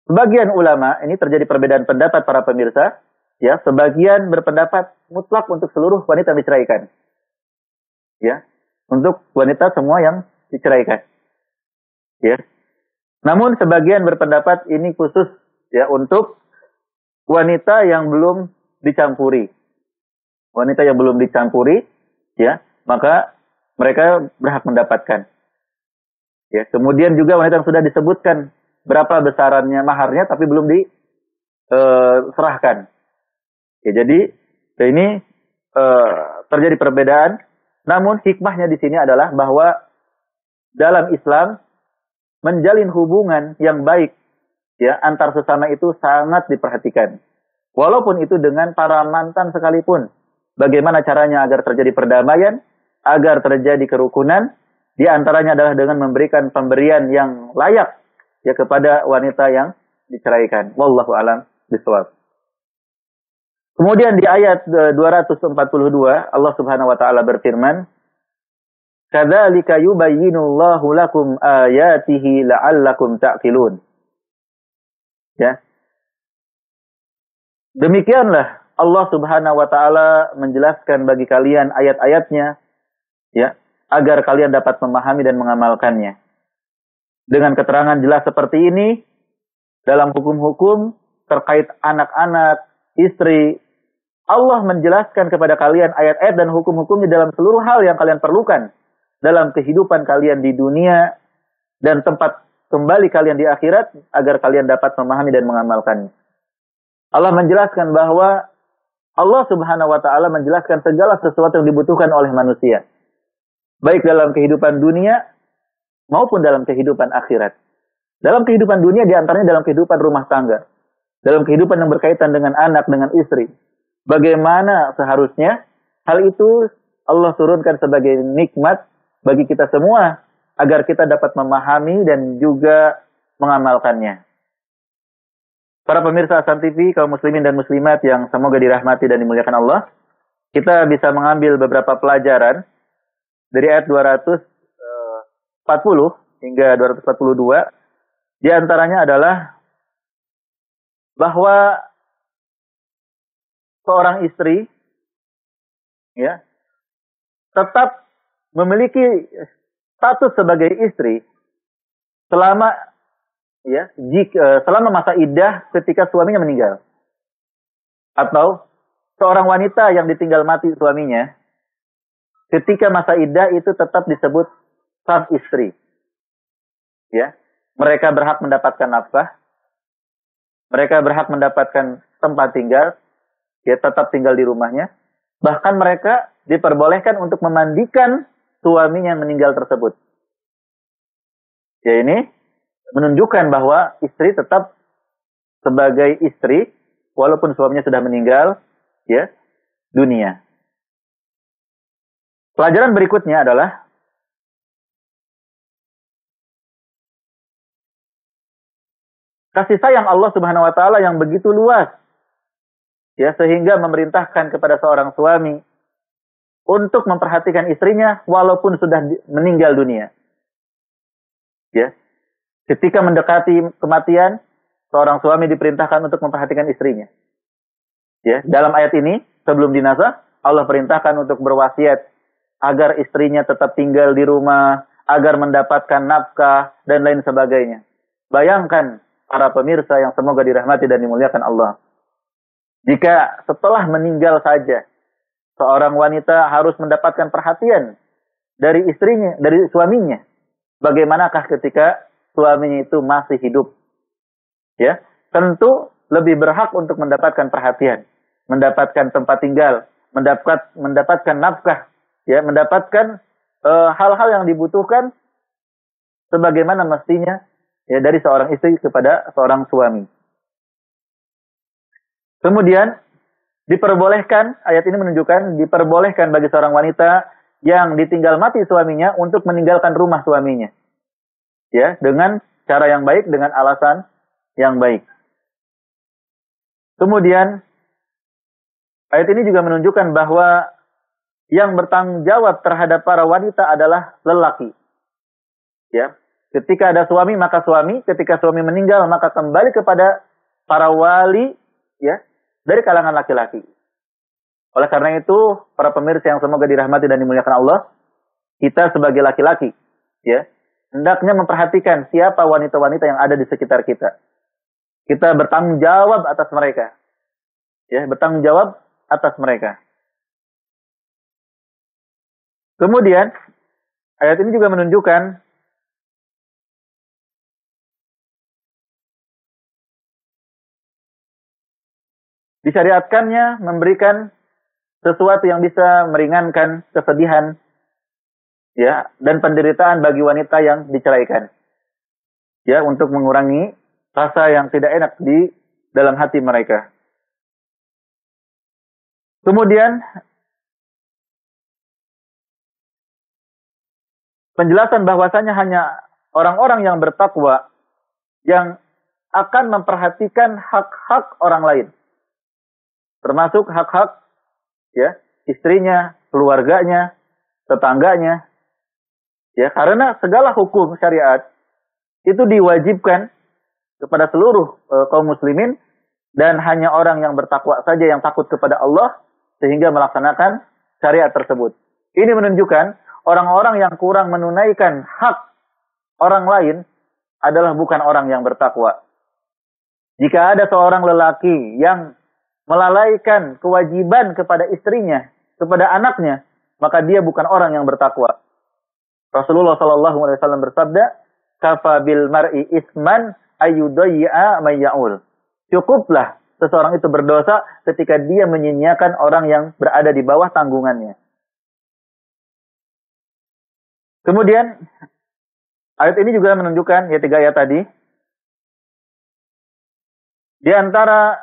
Sebagian ulama, ini terjadi perbedaan pendapat para pemirsa, ya, sebagian berpendapat mutlak untuk seluruh wanita yang diceraikan. Ya, untuk wanita semua yang diceraikan. Ya. Namun sebagian berpendapat ini khusus ya untuk wanita yang belum dicampuri. Wanita yang belum dicampuri, ya, maka mereka berhak mendapatkan. Ya, kemudian juga wanita yang sudah disebutkan berapa besarannya maharnya tapi belum diserahkan. Ya, jadi ini terjadi perbedaan. Namun hikmahnya di sini adalah bahwa dalam Islam menjalin hubungan yang baik ya antar sesama itu sangat diperhatikan. Walaupun itu dengan para mantan sekalipun. Bagaimana caranya agar terjadi perdamaian, agar terjadi kerukunan, di antaranya adalah dengan memberikan pemberian yang layak ya kepada wanita yang diceraikan. Wallahu a'lam bishawab. Kemudian di ayat 242 Allah Subhanahu wa taala berfirman, "Kadzalika yubayyinullahu lakum ayatihi la'allakum ta'qilun." Ya. Demikianlah Allah Subhanahu wa taala menjelaskan bagi kalian ayat-ayatnya ya, agar kalian dapat memahami dan mengamalkannya. Dengan keterangan jelas seperti ini dalam hukum-hukum terkait anak-anak, istri, Allah menjelaskan kepada kalian ayat-ayat dan hukum-hukumnya dalam seluruh hal yang kalian perlukan dalam kehidupan kalian di dunia dan tempat kembali kalian di akhirat agar kalian dapat memahami dan mengamalkannya. Allah menjelaskan bahwa Allah Subhanahu wa taala menjelaskan segala sesuatu yang dibutuhkan oleh manusia, baik dalam kehidupan dunia maupun dalam kehidupan akhirat. Dalam kehidupan dunia diantaranya dalam kehidupan rumah tangga, dalam kehidupan yang berkaitan dengan anak, dengan istri. Bagaimana seharusnya hal itu Allah turunkan sebagai nikmat bagi kita semua agar kita dapat memahami dan juga mengamalkannya. Para pemirsa Hasan TV, kaum muslimin dan muslimat yang semoga dirahmati dan dimuliakan Allah, kita bisa mengambil beberapa pelajaran dari ayat 240 hingga 242. Di antaranya adalah bahwa seorang istri ya tetap memiliki status sebagai istri selama selama masa iddah ketika suaminya meninggal. Atau seorang wanita yang ditinggal mati suaminya, ketika masa iddah itu tetap disebut sang istri. Ya, mereka berhak mendapatkan nafkah, mereka berhak mendapatkan tempat tinggal, ya tetap tinggal di rumahnya. Bahkan mereka diperbolehkan untuk memandikan suaminya yang meninggal tersebut. Ya, ini menunjukkan bahwa istri tetap sebagai istri walaupun suaminya sudah meninggal ya dunia. Pelajaran berikutnya adalah kasih sayang Allah Subhanahu wa taala yang begitu luas ya sehingga memerintahkan kepada seorang suami untuk memperhatikan istrinya walaupun sudah meninggal dunia. Ya. Ketika mendekati kematian, seorang suami diperintahkan untuk memperhatikan istrinya. Ya, dalam ayat ini sebelum dinazah Allah perintahkan untuk berwasiat agar istrinya tetap tinggal di rumah, agar mendapatkan nafkah dan lain sebagainya. Bayangkan para pemirsa yang semoga dirahmati dan dimuliakan Allah. Jika setelah meninggal saja seorang wanita harus mendapatkan perhatian dari istrinya, dari suaminya. Bagaimanakah ketika suaminya itu masih hidup? Ya, tentu lebih berhak untuk mendapatkan perhatian, mendapatkan tempat tinggal, mendapatkan nafkah, ya, mendapatkan hal-hal yang dibutuhkan sebagaimana mestinya ya dari seorang istri kepada seorang suami. Kemudian diperbolehkan, ayat ini menunjukkan diperbolehkan bagi seorang wanita yang ditinggal mati suaminya untuk meninggalkan rumah suaminya. Ya, dengan cara yang baik, dengan alasan yang baik. Kemudian ayat ini juga menunjukkan bahwa yang bertanggung jawab terhadap para wanita adalah lelaki. Ya, ketika ada suami maka suami, ketika suami meninggal maka kembali kepada para wali ya dari kalangan laki-laki. Oleh karena itu, para pemirsa yang semoga dirahmati dan dimuliakan Allah, kita sebagai laki-laki, ya, hendaknya memperhatikan siapa wanita-wanita yang ada di sekitar kita. Kita bertanggung jawab atas mereka. Ya, bertanggung jawab atas mereka. Kemudian, ayat ini juga menunjukkan disyariatkannya memberikan sesuatu yang bisa meringankan kesedihan ya dan penderitaan bagi wanita yang diceraikan. Ya, untuk mengurangi rasa yang tidak enak di dalam hati mereka. Kemudian penjelasan bahwasanya hanya orang-orang yang bertakwa yang akan memperhatikan hak-hak orang lain. Termasuk hak-hak ya, istrinya, keluarganya, tetangganya. Ya, karena segala hukum syariat itu diwajibkan kepada seluruh kaum muslimin dan hanya orang yang bertakwa saja yang takut kepada Allah sehingga melaksanakan syariat tersebut. Ini menunjukkan orang-orang yang kurang menunaikan hak orang lain adalah bukan orang yang bertakwa. Jika ada seorang lelaki yang melalaikan kewajiban kepada istrinya, kepada anaknya, maka dia bukan orang yang bertakwa. Rasulullah SAW bersabda, "Kafa bil mar'i isman ayyudayya may ya'ul." Cukuplah seseorang itu berdosa ketika dia menyia-nyiakan orang yang berada di bawah tanggungannya. Kemudian ayat ini juga menunjukkan ya 3 ayat tadi di antara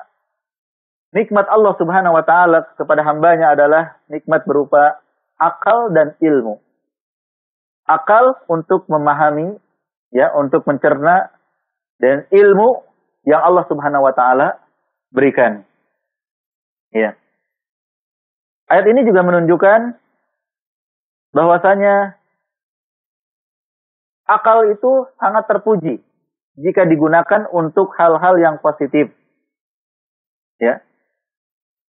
nikmat Allah Subhanahu wa taala kepada hambanya adalah nikmat berupa akal dan ilmu. Akal untuk memahami, ya, untuk mencerna, dan ilmu yang Allah Subhanahu wa taala berikan. Ya. Ayat ini juga menunjukkan bahwasanya akal itu sangat terpuji jika digunakan untuk hal-hal yang positif. Ya.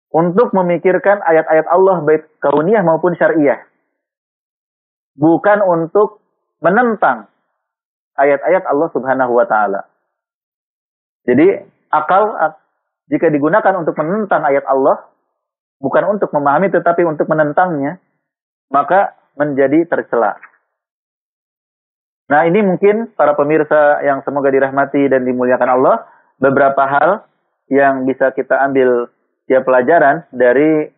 Untuk memikirkan ayat-ayat Allah baik kauniyah maupun syariah. Bukan untuk menentang ayat-ayat Allah Subhanahu wa taala. Jadi akal jika digunakan untuk menentang ayat Allah, bukan untuk memahami tetapi untuk menentangnya, maka menjadi tercela. Nah, ini mungkin para pemirsa yang semoga dirahmati dan dimuliakan Allah, beberapa hal yang bisa kita ambil pelajaran dari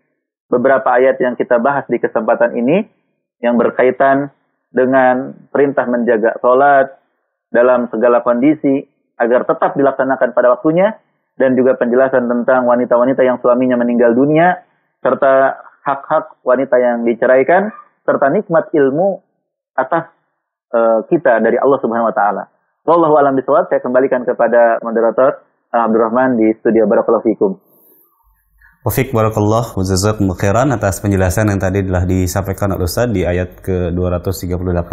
beberapa ayat yang kita bahas di kesempatan ini yang berkaitan dengan perintah menjaga sholat dalam segala kondisi agar tetap dilaksanakan pada waktunya, dan juga penjelasan tentang wanita-wanita yang suaminya meninggal dunia serta hak-hak wanita yang diceraikan serta nikmat ilmu atas kita dari Allah Subhanahu wa taala. Wallahu a'lam bishawab. Saya kembalikan kepada moderator Abdurrahman di studio. Barakallahu fikum. Wafik barakallah wa jazakumullah khairan atas penjelasan yang tadi telah disampaikan oleh Ustaz di ayat ke-238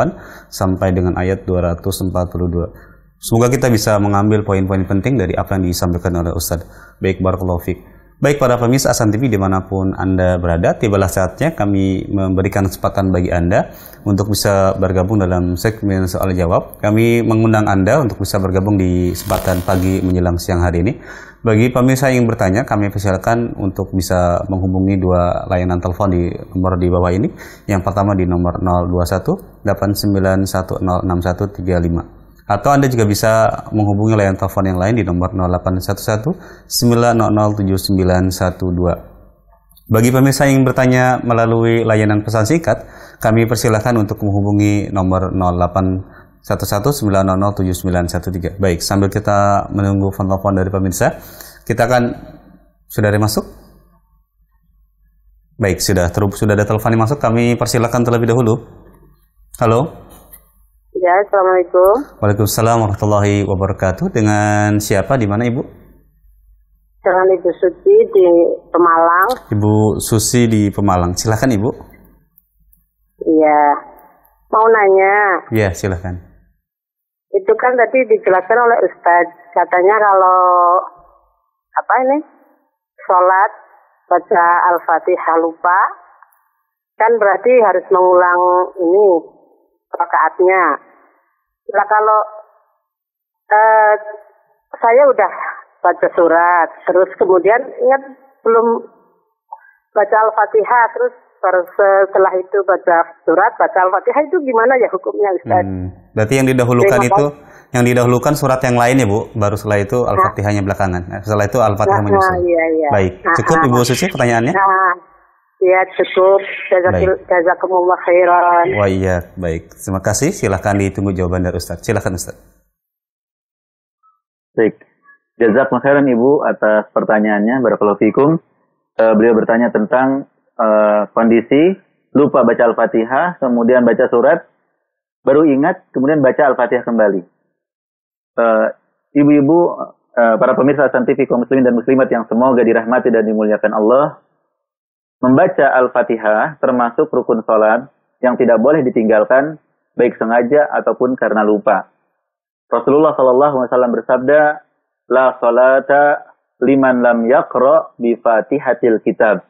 sampai dengan ayat 242. Semoga kita bisa mengambil poin-poin penting dari apa yang disampaikan oleh Ustaz. Baik, barakallahu fik. Baik para pemirsa Ahsan TV dimanapun Anda berada, tibalah saatnya kami memberikan kesempatan bagi Anda untuk bisa bergabung dalam segmen soal jawab. Kami mengundang Anda untuk bisa bergabung di kesempatan pagi menjelang siang hari ini. Bagi pemirsa yang bertanya, kami persilakan untuk bisa menghubungi dua layanan telepon di nomor di bawah ini. Yang pertama di nomor 021 891061135. Atau Anda juga bisa menghubungi layanan telepon yang lain di nomor 0811 900 7912. Bagi pemirsa yang bertanya melalui layanan pesan singkat, kami persilahkan untuk menghubungi nomor 0811 900 7913. Baik, sambil kita menunggu telepon dari pemirsa, kita akan sudah ada masuk? Baik, sudah ada telepon yang masuk, kami persilahkan terlebih dahulu. Halo. Ya, Assalamualaikum. Waalaikumsalam warahmatullahi wabarakatuh. Dengan siapa, di mana Ibu? Dengan Ibu Suci di Pemalang. Ibu Susi di Pemalang. Silakan Ibu. Iya. Mau nanya. Iya, silakan. Itu kan tadi dijelaskan oleh Ustadz. Katanya kalau sholat baca Al-Fatihah lupa, kan berarti harus mengulang ini rakaatnya. Nah kalau saya udah baca surat, terus kemudian ingat belum baca Al-Fatihah, terus baru setelah itu baca surat, baca Al-Fatihah, itu gimana ya hukumnya Ustaz? Berarti yang didahulukan surat yang lain ya Bu, baru setelah itu Al-Fatihahnya belakangan. Setelah itu Al-Fatihah menyusul. Iya. Baik, cukup Ibu Susi pertanyaannya? Ya cukup. Jazakumullah khairan. Wah iya, baik. Terima kasih. Silahkan ditunggu jawaban dari Ustaz. Silahkan Ustaz. Baik. Jazakumullah khairan Ibu atas pertanyaannya. Barakallahu fikum. Beliau bertanya tentang kondisi lupa baca Al-Fatihah, kemudian baca surat, baru ingat, kemudian baca Al-Fatihah kembali. Ibu-ibu, para pemirsa Ahsan TV kaum muslimin dan muslimat yang semoga dirahmati dan dimuliakan Allah, membaca Al-Fatihah termasuk rukun sholat yang tidak boleh ditinggalkan, baik sengaja ataupun karena lupa. Rasulullah SAW bersabda, La sholata liman lam yaqra bi fatihatil kitab.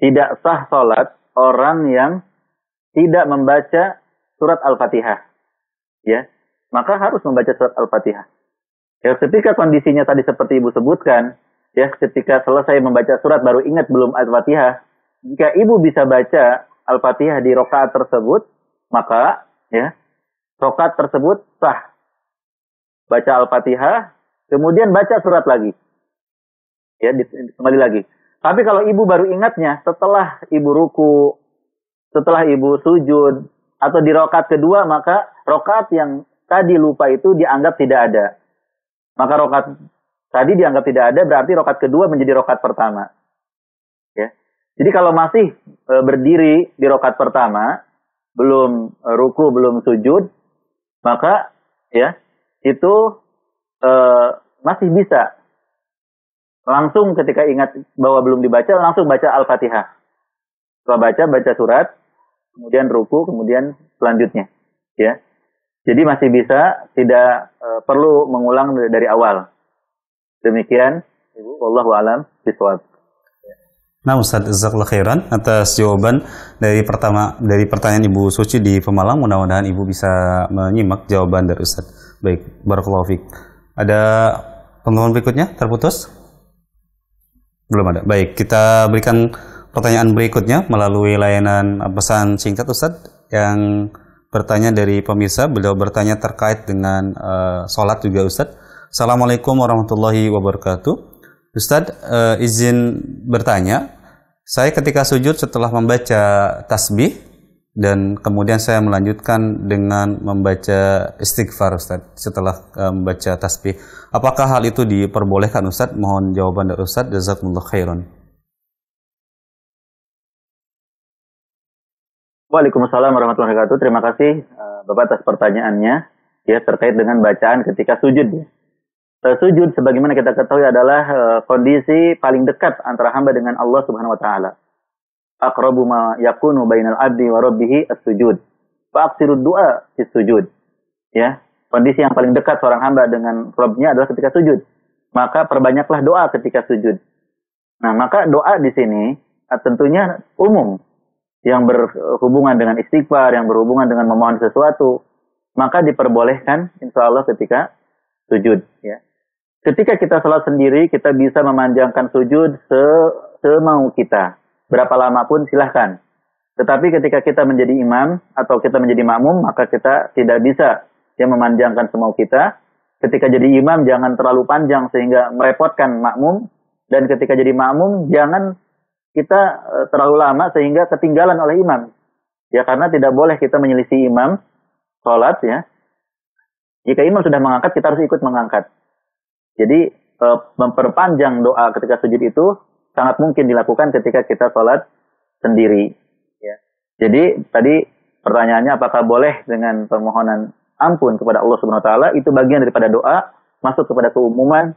Tidak sah sholat orang yang tidak membaca surat Al-Fatihah. Ya, maka harus membaca surat Al-Fatihah. Ya, ketika kondisinya tadi seperti Ibu sebutkan, ya, ketika selesai membaca surat baru ingat belum Al-Fatihah. Jika ibu bisa baca Al-Fatihah di rakaat tersebut, maka ya rakaat tersebut sah. Baca Al-Fatihah, kemudian baca surat lagi. Ya, kembali lagi. Tapi kalau ibu baru ingatnya setelah ibu ruku, setelah ibu sujud, atau di rakaat kedua, maka rakaat yang tadi lupa itu dianggap tidak ada. Maka rakaat tadi dianggap tidak ada, berarti rakaat kedua menjadi rakaat pertama. Ya. Jadi kalau masih berdiri di rakaat pertama, belum ruku, belum sujud, maka ya itu masih bisa langsung ketika ingat bahwa belum dibaca, langsung baca Al-Fatihah. Setelah baca surat, kemudian ruku, kemudian selanjutnya. Ya. Jadi masih bisa, tidak perlu mengulang dari awal. Demikian, Ibu. Wallahu a'lam bishawab. Nah, Ustaz, jazakallahu khairan atas jawaban dari pertanyaan Ibu Suci di Pemalang. Mudah-mudahan Ibu bisa menyimak jawaban dari Ustaz. Baik, barakallahu fiik. Ada teman berikutnya terputus? Belum ada. Baik, kita berikan pertanyaan berikutnya melalui layanan pesan singkat Ustaz yang bertanya dari pemirsa. Beliau bertanya terkait dengan sholat juga Ustaz. Assalamualaikum warahmatullahi wabarakatuh. Ustadz, izin bertanya, saya ketika sujud setelah membaca tasbih dan kemudian saya melanjutkan dengan membaca istighfar Ustadz setelah membaca tasbih. Apakah hal itu diperbolehkan Ustadz? Mohon jawaban dari Ustadz. Jazakumullah khairan. Waalaikumsalam warahmatullahi wabarakatuh. Terima kasih Bapak atas pertanyaannya ya terkait dengan bacaan ketika sujud ya. Sujud sebagaimana kita ketahui adalah kondisi paling dekat antara hamba dengan Allah Subhanahu wa taala. Aqrabu ma yakunu bainal abdi wa rabbih as-sujud. Fa aksirud du'a fi sujud. Ya, kondisi yang paling dekat seorang hamba dengan Rabb-nya adalah ketika sujud. Maka perbanyaklah doa ketika sujud. Nah, maka doa di sini tentunya umum yang berhubungan dengan istighfar, yang berhubungan dengan memohon sesuatu, maka diperbolehkan insyaallah ketika sujud ya. Ketika kita salat sendiri, kita bisa memanjangkan sujud semau kita. Berapa lama pun silahkan. Tetapi ketika kita menjadi imam atau kita menjadi makmum, maka kita tidak bisa memanjangkan semau kita. Ketika jadi imam, jangan terlalu panjang sehingga merepotkan makmum. Dan ketika jadi makmum, jangan kita terlalu lama sehingga ketinggalan oleh imam. Ya, karena tidak boleh kita menyelisih imam salat ya. Jika imam sudah mengangkat, kita harus ikut mengangkat. Jadi memperpanjang doa ketika sujud itu sangat mungkin dilakukan ketika kita sholat sendiri. Ya. Jadi tadi pertanyaannya apakah boleh dengan permohonan ampun kepada Allah Subhanahu Wa Taala itu bagian daripada doa masuk kepada keumuman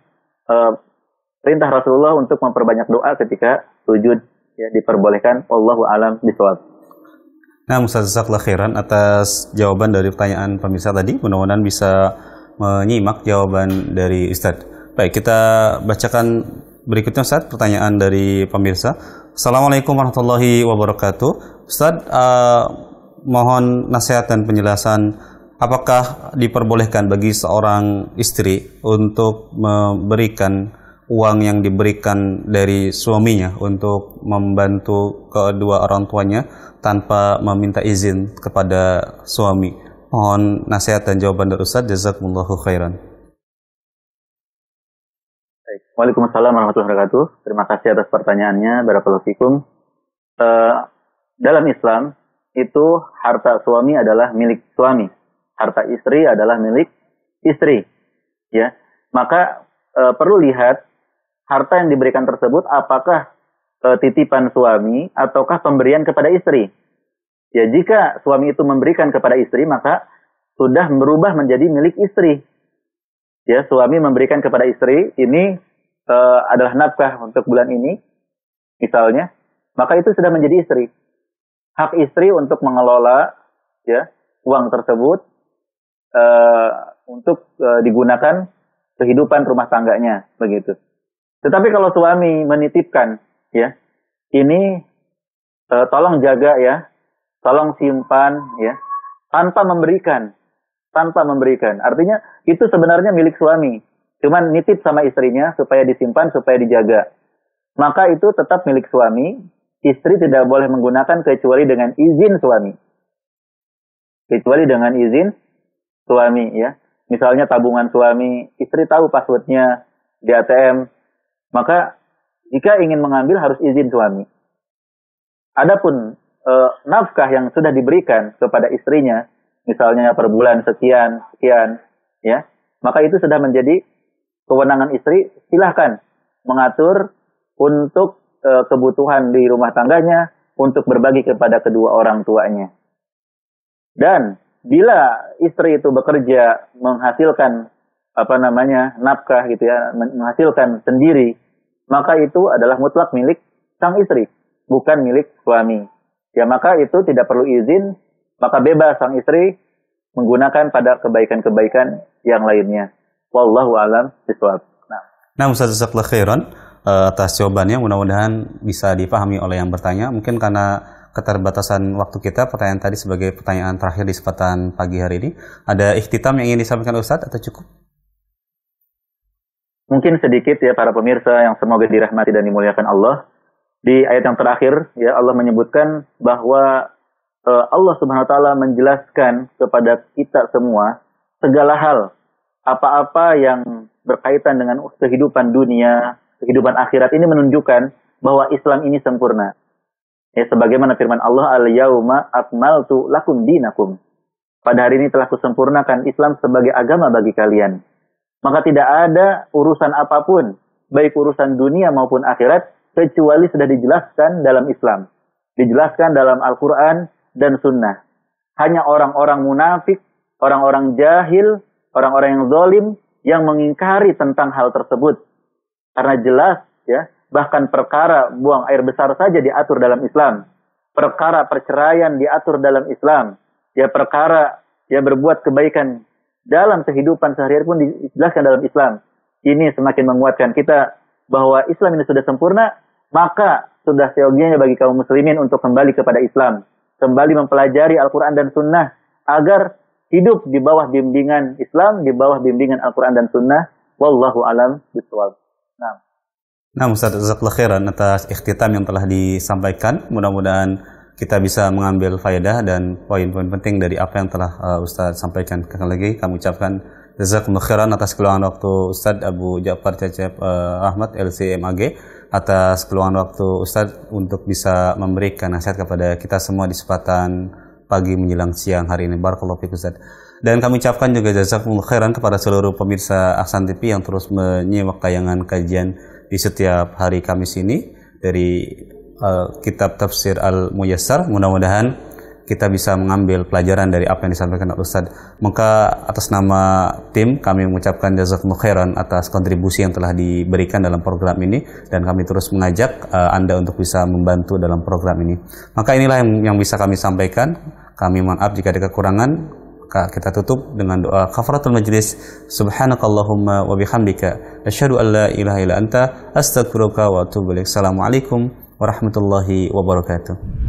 perintah Rasulullah untuk memperbanyak doa ketika sujud ya diperbolehkan. Wallahu a'lam bishawab. Nah, Ustaz, jazakallahu khairan atas jawaban dari pertanyaan pemirsa tadi. Mudah-mudahan bisa menyimak jawaban dari Ustaz. Baik, kita bacakan berikutnya Ustaz, pertanyaan dari pemirsa. Assalamualaikum warahmatullahi wabarakatuh. Ustaz, mohon nasihat dan penjelasan, apakah diperbolehkan bagi seorang istri untuk memberikan uang yang diberikan dari suaminya untuk membantu kedua orang tuanya tanpa meminta izin kepada suami? Mohon nasihat dan jawaban dari Ustaz. Jazakumullahu khairan. Waalaikumsalam warahmatullahi wabarakatuh. Terima kasih atas pertanyaannya. Barakallahu fikum. Dalam Islam itu harta suami adalah milik suami, harta istri adalah milik istri. Ya, maka perlu lihat harta yang diberikan tersebut apakah titipan suami ataukah pemberian kepada istri. Ya, jika suami itu memberikan kepada istri maka sudah berubah menjadi milik istri. Ya, suami memberikan kepada istri ini adalah nafkah untuk bulan ini, misalnya, maka itu sudah menjadi istri. Hak istri untuk mengelola ya uang tersebut untuk digunakan kehidupan rumah tangganya, begitu. Tetapi kalau suami menitipkan, ya, ini tolong jaga ya, tolong simpan ya, tanpa memberikan, artinya itu sebenarnya milik suami. Cuman nitip sama istrinya supaya disimpan, supaya dijaga. Maka itu tetap milik suami. Istri tidak boleh menggunakan kecuali dengan izin suami. Kecuali dengan izin suami ya. Misalnya tabungan suami, istri tahu passwordnya di ATM. Maka jika ingin mengambil harus izin suami. Adapun nafkah yang sudah diberikan kepada istrinya, misalnya per bulan sekian, ya, maka itu sudah menjadi kewenangan istri. Silahkan mengatur untuk kebutuhan di rumah tangganya, untuk berbagi kepada kedua orang tuanya. Dan bila istri itu bekerja menghasilkan nafkah gitu ya, menghasilkan sendiri, maka itu adalah mutlak milik sang istri, bukan milik suami. Ya, maka itu tidak perlu izin, maka bebas sang istri menggunakan pada kebaikan-kebaikan yang lainnya. Wallahu a'lam bishawab. Nah, Ustaz, jazakallahu khairan. atas jawabannya. Mudah-mudahan bisa dipahami oleh yang bertanya. Mungkin karena keterbatasan waktu kita, pertanyaan tadi sebagai pertanyaan terakhir di kesempatan pagi hari ini. Ada ikhtitam yang ingin disampaikan Ustadz atau cukup? Mungkin sedikit ya para pemirsa yang semoga dirahmati dan dimuliakan Allah. Di ayat yang terakhir ya Allah menyebutkan bahwa Allah Subhanahu wa taala menjelaskan kepada kita semua segala hal, apa-apa yang berkaitan dengan kehidupan dunia, kehidupan akhirat ini menunjukkan bahwa Islam ini sempurna. Ya, sebagaimana firman Allah, al-yauma akmaltu lakum dinakum. Pada hari ini telah kusempurnakan Islam sebagai agama bagi kalian. Maka tidak ada urusan apapun, baik urusan dunia maupun akhirat, kecuali sudah dijelaskan dalam Islam. Dijelaskan dalam Al-Quran dan Sunnah. Hanya orang-orang munafik, orang-orang jahil, orang-orang yang zalim, yang mengingkari tentang hal tersebut. Karena jelas, ya, bahkan perkara buang air besar saja diatur dalam Islam. Perkara perceraian diatur dalam Islam. Ya, perkara ya berbuat kebaikan dalam kehidupan sehari-hari pun dijelaskan dalam Islam. Ini semakin menguatkan kita bahwa Islam ini sudah sempurna, maka sudah seyogianya bagi kaum muslimin untuk kembali kepada Islam. Kembali mempelajari Al-Quran dan Sunnah agar hidup di bawah bimbingan Islam, di bawah bimbingan Al-Quran dan Sunnah. Wallahu alam bishawab. Nah, Ustaz, jazakallahu khairan atas ikhtitam yang telah disampaikan. Mudah-mudahan kita bisa mengambil faedah dan poin-poin penting dari apa yang telah Ustaz sampaikan. Sekali lagi kami ucapkan jazakallahu khairan atas keluangan waktu Ustaz Abu Ja'far Cecep Ahmad LCMAG, atas keluangan waktu Ustaz untuk bisa memberikan nasihat kepada kita semua di kesempatan pagi menjelang siang hari ini. Barakallahu fiik Ustaz. Dan kami ucapkan juga jazakumullah khairan kepada seluruh pemirsa Ahsan TV yang terus menyimak tayangan kajian di setiap hari Kamis ini dari kitab Tafsir Al-Muyassar. Mudah-mudahan kita bisa mengambil pelajaran dari apa yang disampaikan oleh Ustaz. Maka atas nama tim kami mengucapkan jazakumullah khairan atas kontribusi yang telah diberikan dalam program ini, dan kami terus mengajak Anda untuk bisa membantu dalam program ini. Maka inilah yang bisa kami sampaikan. Kami mohon maaf jika ada kekurangan. Kita tutup dengan doa kafaratul majlis. Subhanakallahumma wa bihamdika asyhadu an la ilaha illa anta astaghfiruka wa atubu ilaik. Assalamualaikum warahmatullahi wabarakatuh.